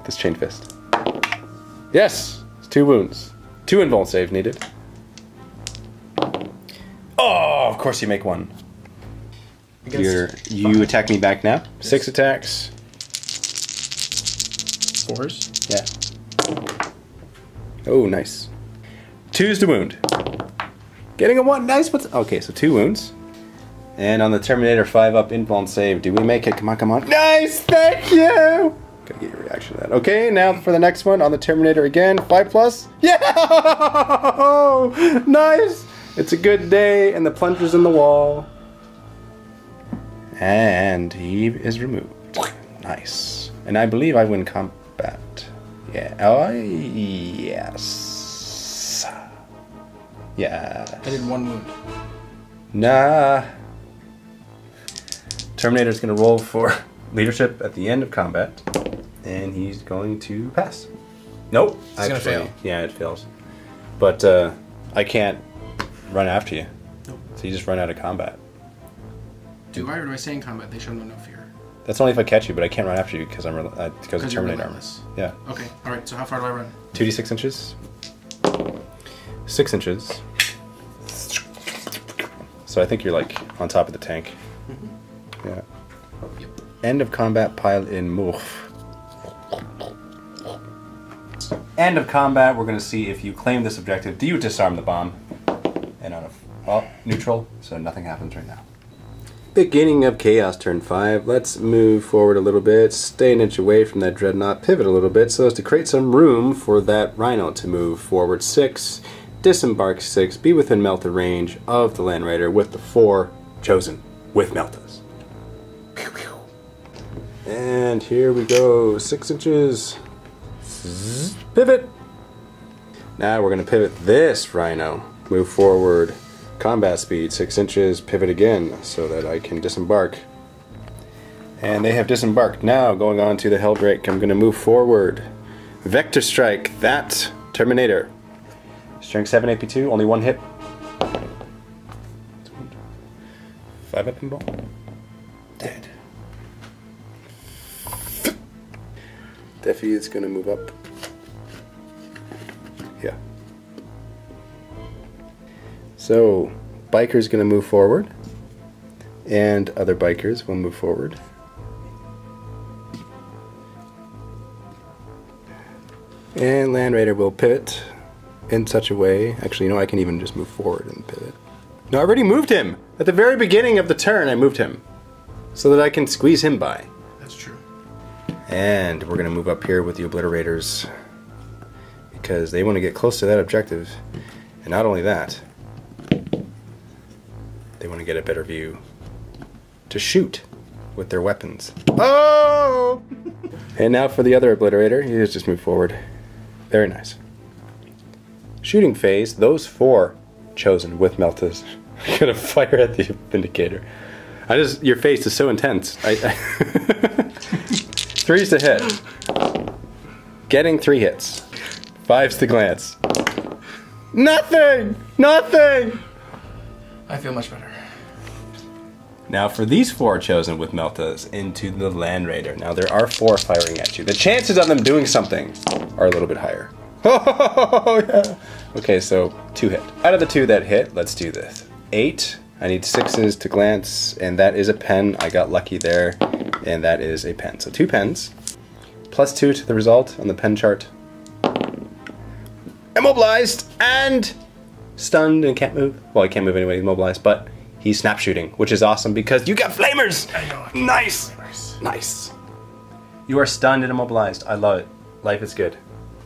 This chain fist. Yes! It's 2 wounds. 2 invuln save needed. Oh, of course you make 1. You attack me back now. Yes. 6 attacks. 4s? Yeah. Oh, nice. 2's the wound. Getting a 1. Nice. Okay, so 2 wounds. And on the Terminator 5 up invuln save, do we make it? Come on, come on. Nice! Thank you! Gotta get your reaction to that. Okay, now for the next one on the Terminator again. 5+. Yeah! Nice! It's a good day, and the plunger's in the wall. And he is removed. Nice. And I believe I win combat. Yeah. Oh, yes. Yeah. I did 1 wound. Nah. Terminator's gonna roll for leadership at the end of combat. And he's going to pass. Nope. He's gonna fail. Yeah, it fails. But I can't run after you. Nope. So you just run out of combat. Do I or do I say in combat they show no fear? That's only if I catch you, but I can't run after you because I'm because of Terminator armor. Yeah. Okay. All right. So how far do I run? 2d6 inches. 6 inches. So I think you're like on top of the tank. Mm-hmm. Yeah. Yep. End of combat. Pile in move. End of combat. We're going to see if you claim this objective. Do you disarm the bomb? And on a neutral, so nothing happens right now. Beginning of Chaos, turn 5. Let's move forward a little bit, stay an inch away from that Dreadnought, pivot a little bit so as to create some room for that Rhino to move forward 6, disembark 6, be within Melta range of the Land Raider with the 4 chosen with Meltas. And here we go, 6 inches, pivot. Now we're going to pivot this Rhino, move forward. Combat speed, 6 inches, pivot again so that I can disembark. And they have disembarked. Now, going on to the Helldrake, I'm going to move forward. Vector Strike, that Terminator. Strength 7, AP2, only 1 hit. 5 up in ball. Dead. Defi is going to move up. Yeah. So, biker's going to move forward, and other bikers will move forward. And Land Raider will pivot in such a way. Actually, no, I can even just move forward and pivot. No, I already moved him! At the very beginning of the turn, I moved him. So that I can squeeze him by. That's true. And we're going to move up here with the Obliterators. Because they want to get close to that objective. And not only that, they want to get a better view to shoot with their weapons. Oh! And now for the other Obliterator. He just moved forward. Very nice. Shooting phase, those 4 chosen with Meltas are going to fire at the Vindicator. Your face is so intense. 3's to hit. Getting 3 hits. 5's to glance. Nothing! Nothing! I feel much better. Now for these 4 chosen with Meltas into the Land Raider. Now there are 4 firing at you. The chances of them doing something are a little bit higher. Oh, yeah. Okay, so 2 hit. Out of the 2 that hit, let's do this. 8. I need 6s to glance, and that is a pen. I got lucky there, and that is a pen. So 2 pens. +2 to the result on the pen chart. Immobilized and stunned and can't move. Well, he can't move anyway, he's immobilized, but he's snap shooting, which is awesome because you got flamers! I know. Nice! Flamers. Nice. You are stunned and immobilized. I love it. Life is good.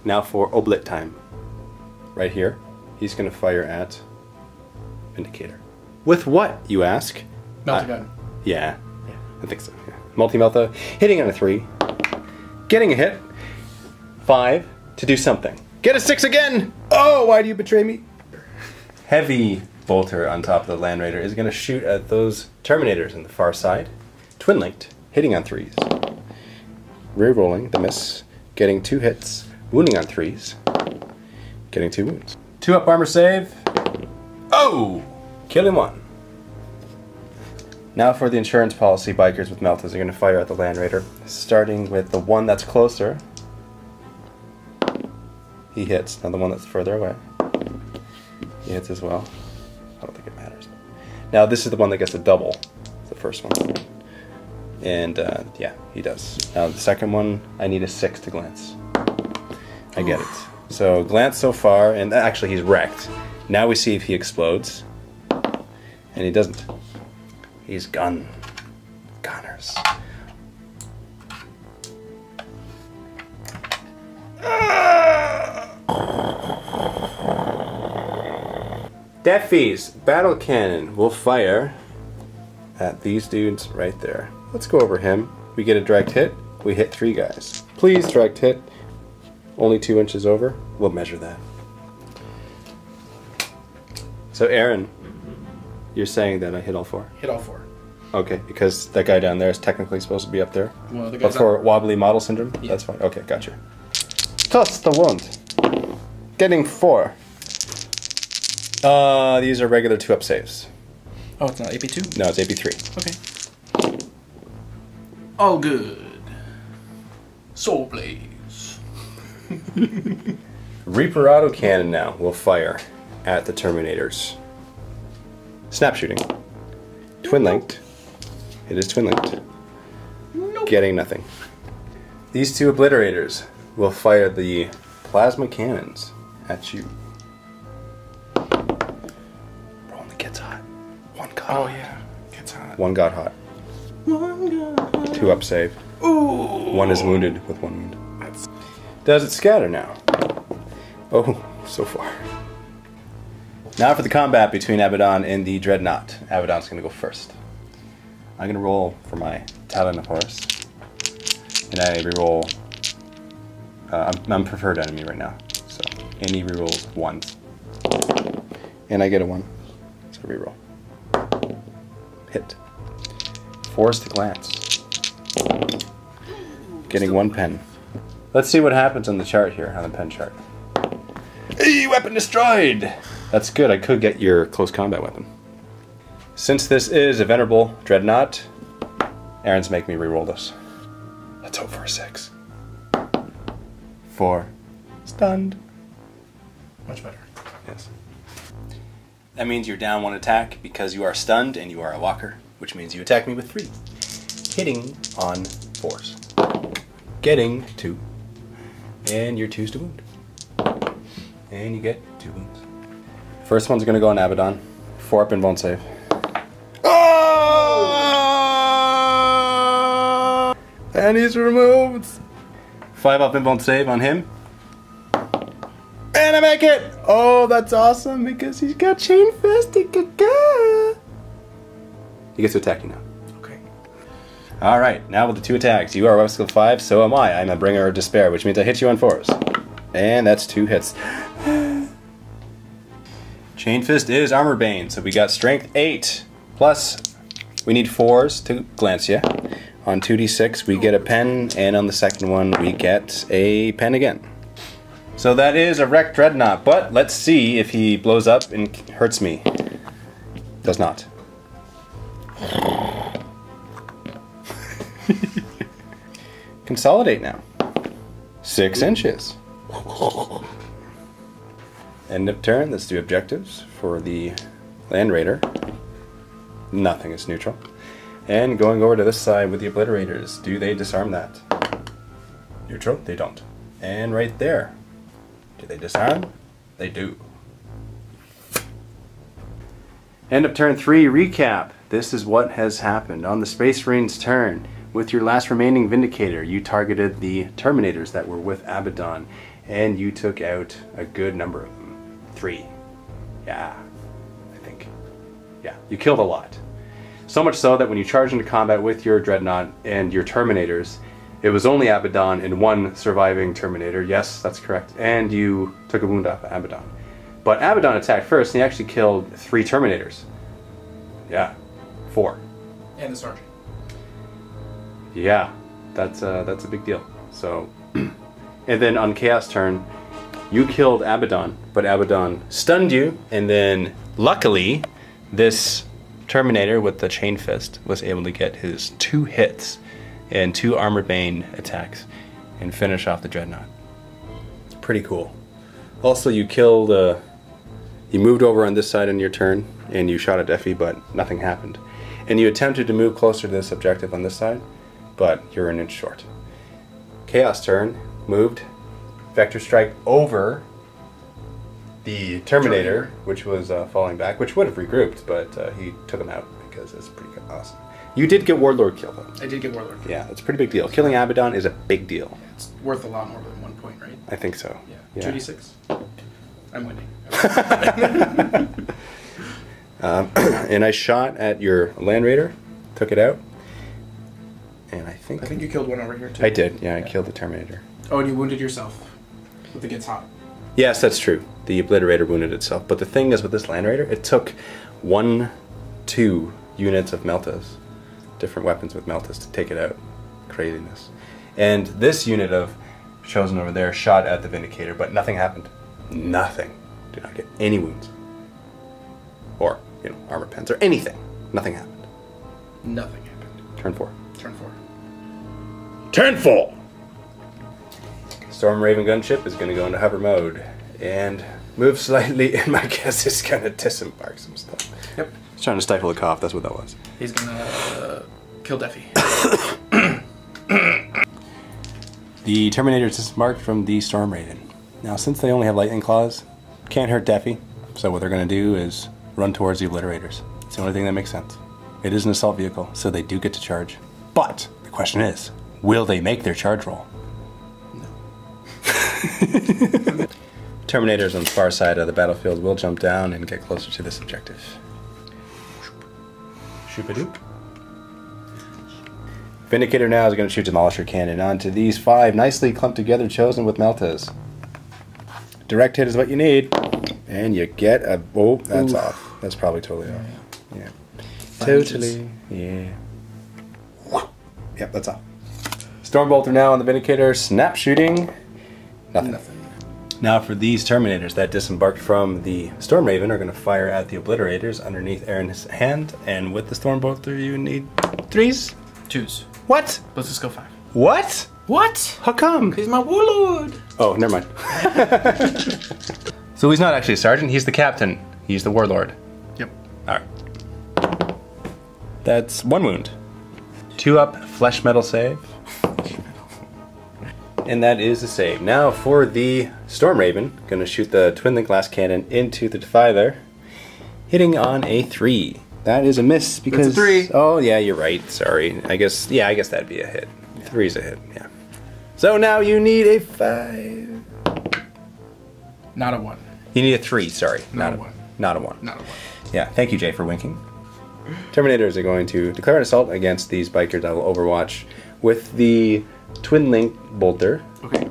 Now for Oblit time. Right here, he's going to fire at Vindicator. With what, you ask? Melt a gun. Yeah. I think so, yeah. Multi-Melta, hitting on a 3. Getting a hit. 5 to do something. Get a 6 again! Oh, why do you betray me? Heavy bolter on top of the Land Raider is going to shoot at those Terminators on the far side. Twin-linked, hitting on 3s. Re-rolling the miss, getting 2 hits, wounding on 3s, getting 2 wounds. 2 up armor save. Oh! Killing 1. Now for the insurance policy, bikers with Meltas are going to fire at the Land Raider, starting with the one that's closer. He hits. Now the one that's further away. He hits as well. I don't think it matters. Now this is the one that gets a double. It's the first one. And yeah, he does. Now the second one, I need a 6 to glance. I get it. So glance so far, and actually he's wrecked. Now we see if he explodes. And he doesn't. He's gone. Goners. Deafy's battle cannon will fire at these dudes right there. Let's go over him. We get a direct hit. We hit 3 guys. Please, direct hit. Only 2 inches over. We'll measure that. So Aaron, you're saying that I hit all 4? Hit all 4. Okay, because that guy down there is technically supposed to be up there. Well, the but for wobbly model syndrome, yeah. That's fine. Okay, gotcha. Plus the wound. Getting 4. These are regular 2-up saves. Oh, it's not AP2? No, it's AP3. Okay. All good. Soul Blaze. Reaper autocannon now will fire at the Terminators. Snap shooting. Twin linked. It is twin linked. Nope. Getting nothing. These 2 obliterators will fire the plasma cannons at you. Bro, only gets hot. 1 got hot. Yeah. Gets hot. 1 got hot. 2-up save. Ooh. 1 is wounded with 1 wound. Does it scatter now? Oh, so far. Now for the combat between Abaddon and the Dreadnought. Abaddon's going to go first. I'm going to roll for my Talon of Horus. And I reroll. I'm preferred enemy right now. So any rerolls 1s. And I get a 1. So reroll. Hit. 4s to glance. Getting 1 pen. Let's see what happens on the chart here, on the pen chart. Hey, weapon destroyed! That's good, I could get your close combat weapon. Since this is a venerable Dreadnought, Aaron's making me reroll this. Let's hope for a 6. 4. Stunned. Much better. Yes. That means you're down 1 attack because you are stunned and you are a walker, which means you attack me with 3. Hitting on 4s. Getting 2. And your 2s to wound. And you get 2 wounds. First one's gonna go on Abaddon. 4-up and won't save. Oh! And he's removed. 5-up and won't save on him. And I make it! Oh, that's awesome because he's got Chain Fist. He gets to attack you now. Okay. Alright, now with the 2 attacks. You are weapon skill 5, so am I. I'm a bringer of despair, which means I hit you on 4s. And that's 2 hits. Chain Fist is Armor Bane, so we got Strength 8. Plus, we need 4s to glance you. On 2d6, we get a pen, and on the second one, we get a pen again. So that is a wrecked Dreadnought, but let's see if he blows up and hurts me. Does not. Consolidate now. 6 inches. End of turn. Let's do objectives for the Land Raider. Nothing is neutral. And going over to this side with the Obliterators. Do they disarm that? Neutral? They don't. And right there. Do they disarm? They do. End of turn 3. Recap. This is what has happened. On the Space Marine's turn, with your last remaining Vindicator, you targeted the Terminators that were with Abaddon. And you took out a good number of them. 3. Yeah, I think. Yeah, you killed a lot. So much so that when you charge into combat with your Dreadnought and your Terminators, it was only Abaddon and one surviving Terminator. Yes, that's correct. And you took a wound off of Abaddon. But Abaddon attacked first, and he actually killed 3 Terminators. Yeah, 4. And the sergeant. Yeah, that's a big deal. So, and then on Chaos turn, you killed Abaddon, but Abaddon stunned you, and then luckily, this Terminator with the Chain Fist was able to get his 2 hits and 2 Armored Bane attacks and finish off the Dreadnought. It's pretty cool. Also, you killed, you moved over on this side on your turn, and you shot at Effie, but nothing happened. And you attempted to move closer to this objective on this side, but you're an inch short. Chaos turn, moved, Vector Strike over the Terminator, which was falling back, which would have regrouped, but he took him out because it's pretty awesome. You did get Warlord killed, though. I did get Warlord killed. Yeah, it's a pretty big deal. Killing Abaddon is a big deal. It's worth a lot more than 1 point, right? I think so. Yeah. 2d6. I'm winning. And I shot at your Land Raider, took it out, and I think you killed one over here, too. I did, yeah, I killed the Terminator. Oh, and you wounded yourself with the Gets Hot. Yes, that's true. The Obliterator wounded itself. But the thing is with this Land Raider, it took 2 units of Meltas, different weapons with Meltas, to take it out. Craziness. And this unit of Chosen over there shot at the Vindicator, but nothing happened. Nothing. Did not get any wounds. Or, armor pens, or anything. Nothing happened. Nothing happened. Turn 4. Turn 4. Turn 4. Storm Raven gunship is going to go into hover mode and move slightly, and my guess is going to disembark some stuff. Yep. He's trying to stifle a cough, that's what that was. He's gonna kill Deffy. The Terminator is disembarked from the Storm Raven. Now, since they only have lightning claws, can't hurt Deffy, so what they're going to do is run towards the Obliterators. It's the only thing that makes sense. It is an assault vehicle, so they do get to charge. But the question is, will they make their charge roll? Terminators on the far side of the battlefield will jump down and get closer to this objective. Shoop-a-doop. Vindicator now is going to shoot Demolisher Cannon onto these 5 nicely clumped together Chosen with Meltas. Direct hit is what you need, and you get a... Oh, that's off. That's probably totally off. Yeah. Totally. Yeah. Yep, that's off. Stormbolter now on the Vindicator. Snap shooting. Nothing. Now for these Terminators that disembarked from the Storm Raven are going to fire at the Obliterators underneath Aaron's hand, and with the Stormbolter you need 3s? 2s. What? Let's just go 5. What? What? How come? He's my warlord. Oh, never mind. So he's not actually a sergeant, he's the captain. He's the warlord. Yep. Alright. That's 1 wound. 2 up, flesh metal save. And that is a save. Now for the Storm Raven, gonna shoot the Twin Link Glass Cannon into the Defiler, hitting on a 3. That is a miss because... That's a 3. Oh yeah, you're right. Sorry. I guess that'd be a hit. Yeah. 3's a hit, yeah. So now you need a 5. Not a 1. You need a 3, sorry. Not a 1. Not a 1. Not a 1. Yeah, thank you, Jay, for winking. Terminators are going to declare an assault against these bikers that will overwatch with the Twin Link Bolter. Okay.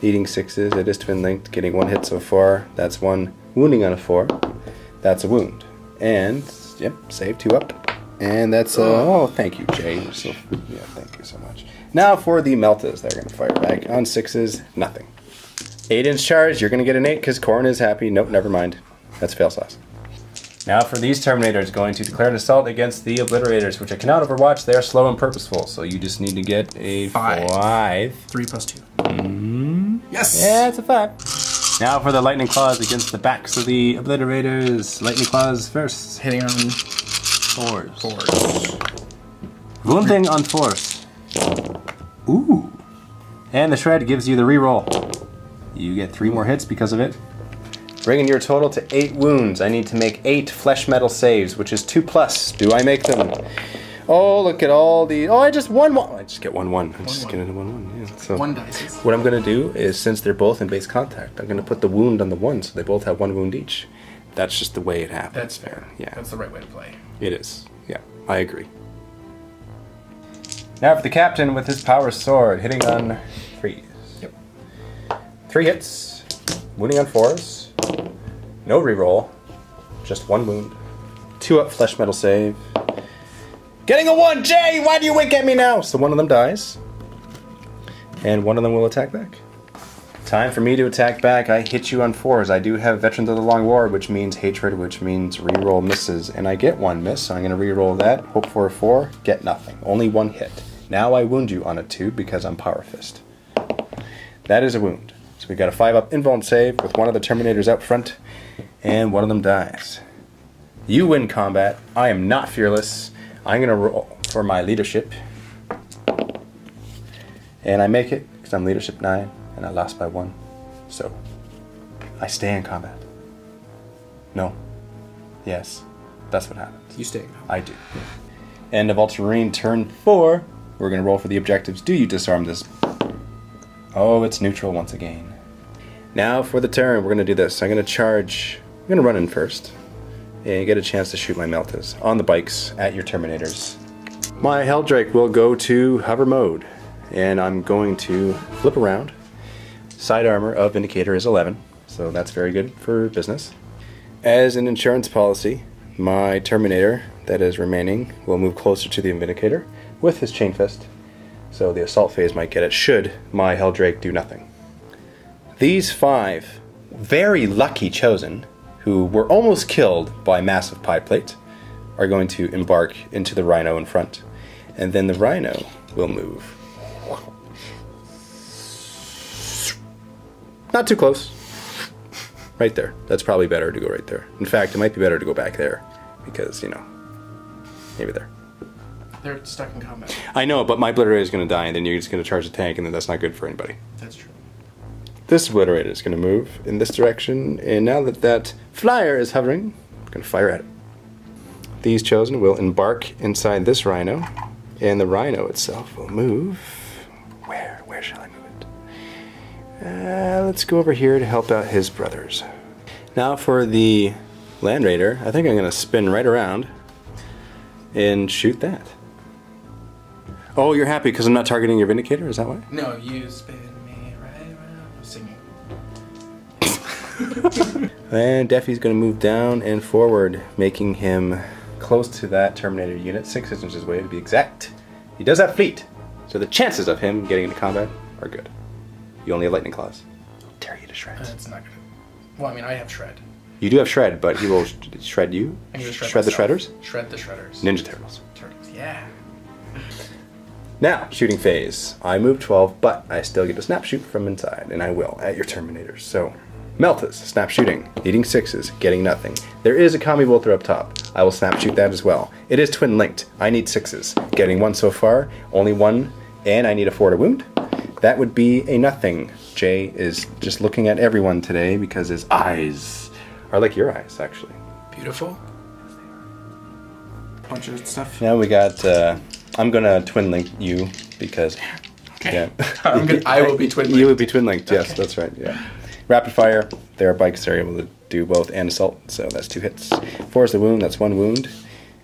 Needing 6s. It is Twin Linked, getting 1 hit so far. That's 1 wounding on a 4. That's a wound. And, yep, save 2 up. And that's oh, thank you, Jay. So, yeah, thank you so much. Now for the Meltas. They're going to fire back on 6s. Nothing. 8-inch charge. You're going to get an 8 because Corrin is happy. Nope, never mind. That's fail sauce. Now for these Terminators, going to declare an assault against the Obliterators, which I cannot overwatch. They are slow and purposeful, so you just need to get a 5. 3 plus 2. Yes! Yeah, it's a 5. Now for the Lightning Claws against the backs of the Obliterators. Lightning Claws first. Hitting on 4s. 4s. Wounding on 4s. Ooh. And the Shred gives you the reroll. You get 3 more hits because of it. Bringing your total to 8 wounds. I need to make 8 flesh metal saves, which is 2+. Do I make them? Oh, look at all the... Oh, I just won 1. I just get 1-1. I just get into 1-1. Yeah. So 1 dice. what I'm going to do is, since they're both in base contact, I'm going to put the wound on the 1, so they both have 1 wound each. That's just the way it happens. That's fair. Yeah. That's the right way to play. It is. Yeah. I agree. Now for the captain with his power sword, hitting on 3s. Yep. 3 hits, wounding on 4s. No reroll, just 1 wound. 2 up flesh metal save. Getting a 1! Jay, why do you wink at me now? So one of them dies. And one of them will attack back. Time for me to attack back. I hit you on 4s. I do have Veterans of the Long War, which means hatred, which means reroll misses. And I get 1 miss, so I'm going to reroll that. Hope for a 4, get nothing. Only 1 hit. Now I wound you on a 2 because I'm Power Fist. That is a wound. So we got a 5 up invuln save with one of the Terminators out front, and one of them dies. You win combat. I am not fearless. I'm going to roll for my leadership. And I make it because I'm leadership 9. And I lost by 1, so I stay in combat. No. Yes. That's what happens. You stay. I do. End of Ultramarine turn 4. We're going to roll for the objectives. Do you disarm this? Oh, it's neutral once again. Now for the turn, we're going to do this. I'm going to charge. I'm going to run in first. And you get a chance to shoot my Meltas on the bikes at your Terminators. My Helldrake will go to hover mode. And I'm going to flip around. Side armor of Vindicator is 11, so that's very good for business. As an insurance policy, my Terminator that is remaining will move closer to the Vindicator with his Chain Fist, so the assault phase might get it should my Helldrake do nothing. These 5 very lucky chosen, who were almost killed by massive pie plate, are going to embark into the Rhino in front, and then the Rhino will move. Not too close. Right there. That's probably better to go right there. In fact, it might be better to go back there. Because, you know, maybe there. They're stuck in combat. I know, but my Obliterator is going to die, and then you're just going to charge the tank, and then that's not good for anybody. That's true. This Obliterator is going to move in this direction, and now that that flyer is hovering, I'm going to fire at it. These chosen will embark inside this Rhino, and the Rhino itself will move. Where shall I move it? Let's go over here to help out his brothers. Now for the Land Raider, I think I'm going to spin right around and shoot that. Oh, you're happy because I'm not targeting your Vindicator? Is that why? No, you spin me right around. I'm singing. And Deffy's going to move down and forward, making him close to that Terminator unit, 6 inches away to be exact. He does have fleet, so the chances of him getting into combat are good. You only have lightning claws. He'll tear you to shreds. That's not good. Well, I mean, I have shred. You do have shred, but he will shred you. I'm gonna shred the myself. shredders. Shred the shredders. Ninja Turtles. Turtles. Yeah. Now, shooting phase. I move 12, but I still get to snap shoot from inside, and I will at your Terminators. So, Meltas, snap shooting, needing 6s, getting nothing. There is a Kami Bolter up top. I will snap shoot that as well. It is twin linked. I need 6s, getting 1 so far, only 1, and I need a 4 to wound. That would be a nothing. Jay is just looking at everyone today because his eyes are like your eyes, actually. Beautiful. Bunch of stuff. Now we got, I'm gonna twin link you because, Okay. yeah. I will be twin linked. You would be twin linked, yes, Okay. that's right, yeah. Rapid fire, their bikes are able to do both and assault, so that's 2 hits. 4 is the wound, that's 1 wound.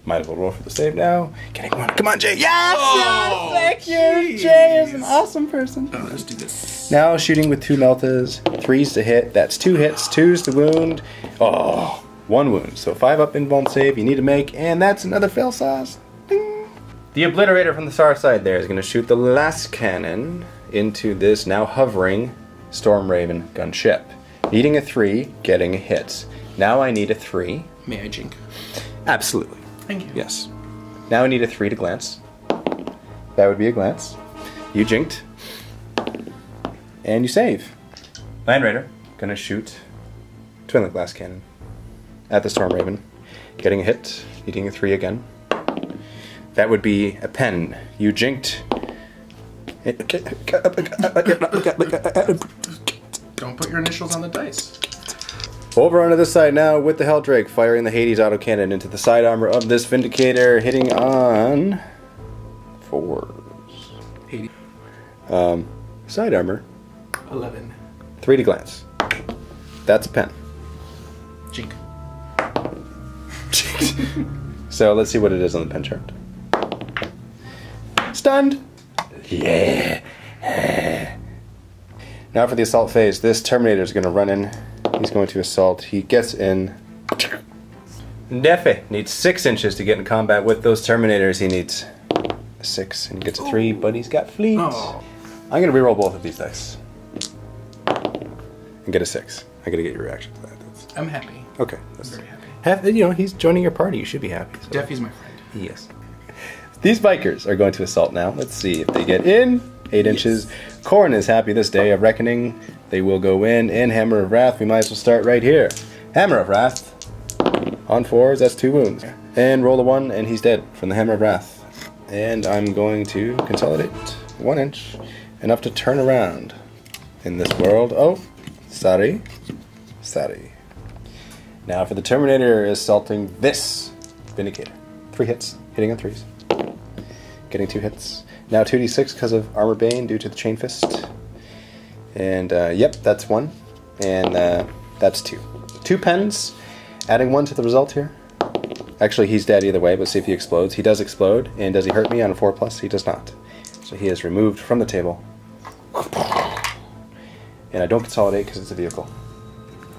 Might as well roll for the save now. Getting 1. Come on, Jay. Yes! Oh, Yes! Thank you! Jay is an awesome person. Oh, let's do this. Now shooting with 2 Meltas. 3's to hit. That's 2 hits. 2's to wound. Oh, 1 wound. So 5 up invuln save you need to make, and that's another fail sauce. Ding. The Obliterator from the far side there is going to shoot the last cannon into this now hovering Storm Raven gunship. Needing a 3, getting a hit. Now I need a 3. May I jink? Absolutely. Thank you. Yes. Now I need a 3 to glance. That would be a glance. You jinked. And you save. Land Raider, gonna shoot Twin Link Blast Cannon at the Storm Raven. Getting a hit, needing a 3 again. That would be a pen. You jinked. Don't put your initials on the dice. Over onto this side now with the Helldrake, firing the Hades autocannon into the side armor of this Vindicator, hitting on 4s. 80. Side armor, 11. 3 to glance. That's a pen. Jink. So let's see what it is on the pen chart. Stunned! Yeah! Now for the assault phase. This Terminator is going to run in. He's going to assault. He gets in. Defe needs 6 inches to get in combat with those Terminators. He needs 6 and he gets a 3, but he's got fleet. Oh. I'm going to reroll both of these dice. And get a 6. I got to get your reaction to that. I'm happy. Okay. I'm very happy. You know, he's joining your party. You should be happy. So. Defy's my friend. Yes. These bikers are going to assault now. Let's see if they get in. 8 inches. Corn is happy this day of reckoning. They will go in. And Hammer of Wrath. We might as well start right here. Hammer of Wrath. On 4s, that's 2 wounds. And roll a 1, and he's dead from the Hammer of Wrath. And I'm going to consolidate 1 inch. Enough to turn around in this world. Oh, sorry. Sorry. Now for the Terminator assaulting this Vindicator. 3 hits, hitting on 3s. Getting 2 hits. Now 2d6 because of Armor Bane due to the Chain Fist. And yep, that's 1. And that's 2. 2 pens, adding 1 to the result here. Actually, he's dead either way, but see if he explodes. He does explode, and does he hurt me on a 4+? He does not. So he is removed from the table. And I don't consolidate because it's a vehicle.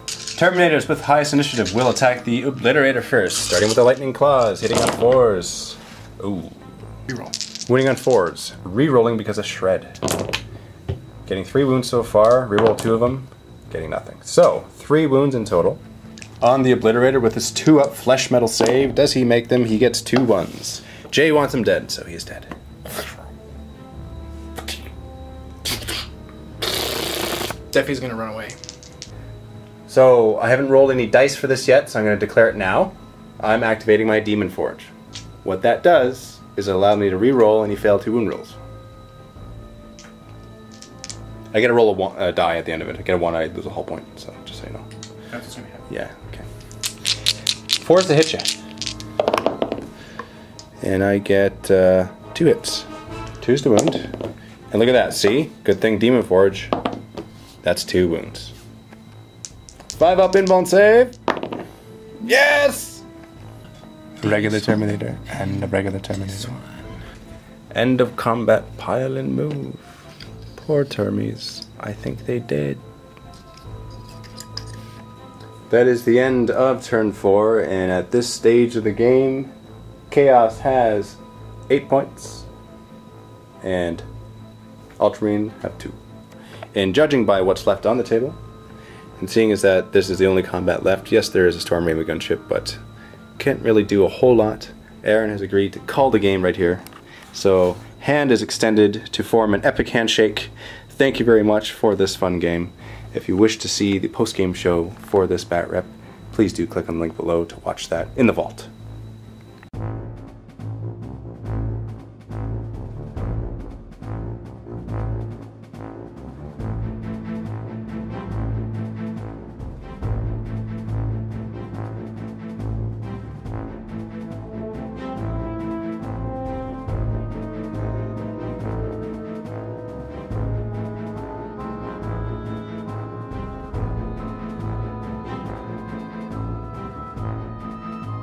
Terminators with highest initiative will attack the Obliterator first, starting with the Lightning Claws, hitting on 4s. Ooh. Reroll. Winning on 4s. Rerolling because of Shred. Getting 3 wounds so far, reroll 2 of them, getting nothing. So, 3 wounds in total. On the Obliterator with his 2-up flesh metal save, does he make them? He gets 2 1s. Jay wants him dead, so he is dead. Defy's gonna run away. So, I haven't rolled any dice for this yet, so I'm going to declare it now. I'm activating my Demon Forge. What that does is it allows me to re-roll any failed 2 wound rolls. I get to roll a die at the end of it. I get a 1, I lose a whole point, so just so you know. That's what's gonna happen. Yeah, okay. 4's to hit you. And I get 2 hits. 2's to wound. And look at that, see? Good thing Demon Forge. That's 2 wounds. 5 up inbound save. Yes! Regular Terminator and a regular Terminator. End of combat pile and move. Poor Termies. I think they did. That is the end of turn 4, and at this stage of the game, Chaos has 8 points, and Ultramarine have 2. And judging by what's left on the table, and seeing as that this is the only combat left, yes, there is a Storm Raven gunship, but can't really do a whole lot. Aaron has agreed to call the game right here. So, hand is extended to form an epic handshake. Thank you very much for this fun game. If you wish to see the post-game show for this Batrep, please do click on the link below to watch that in the vault.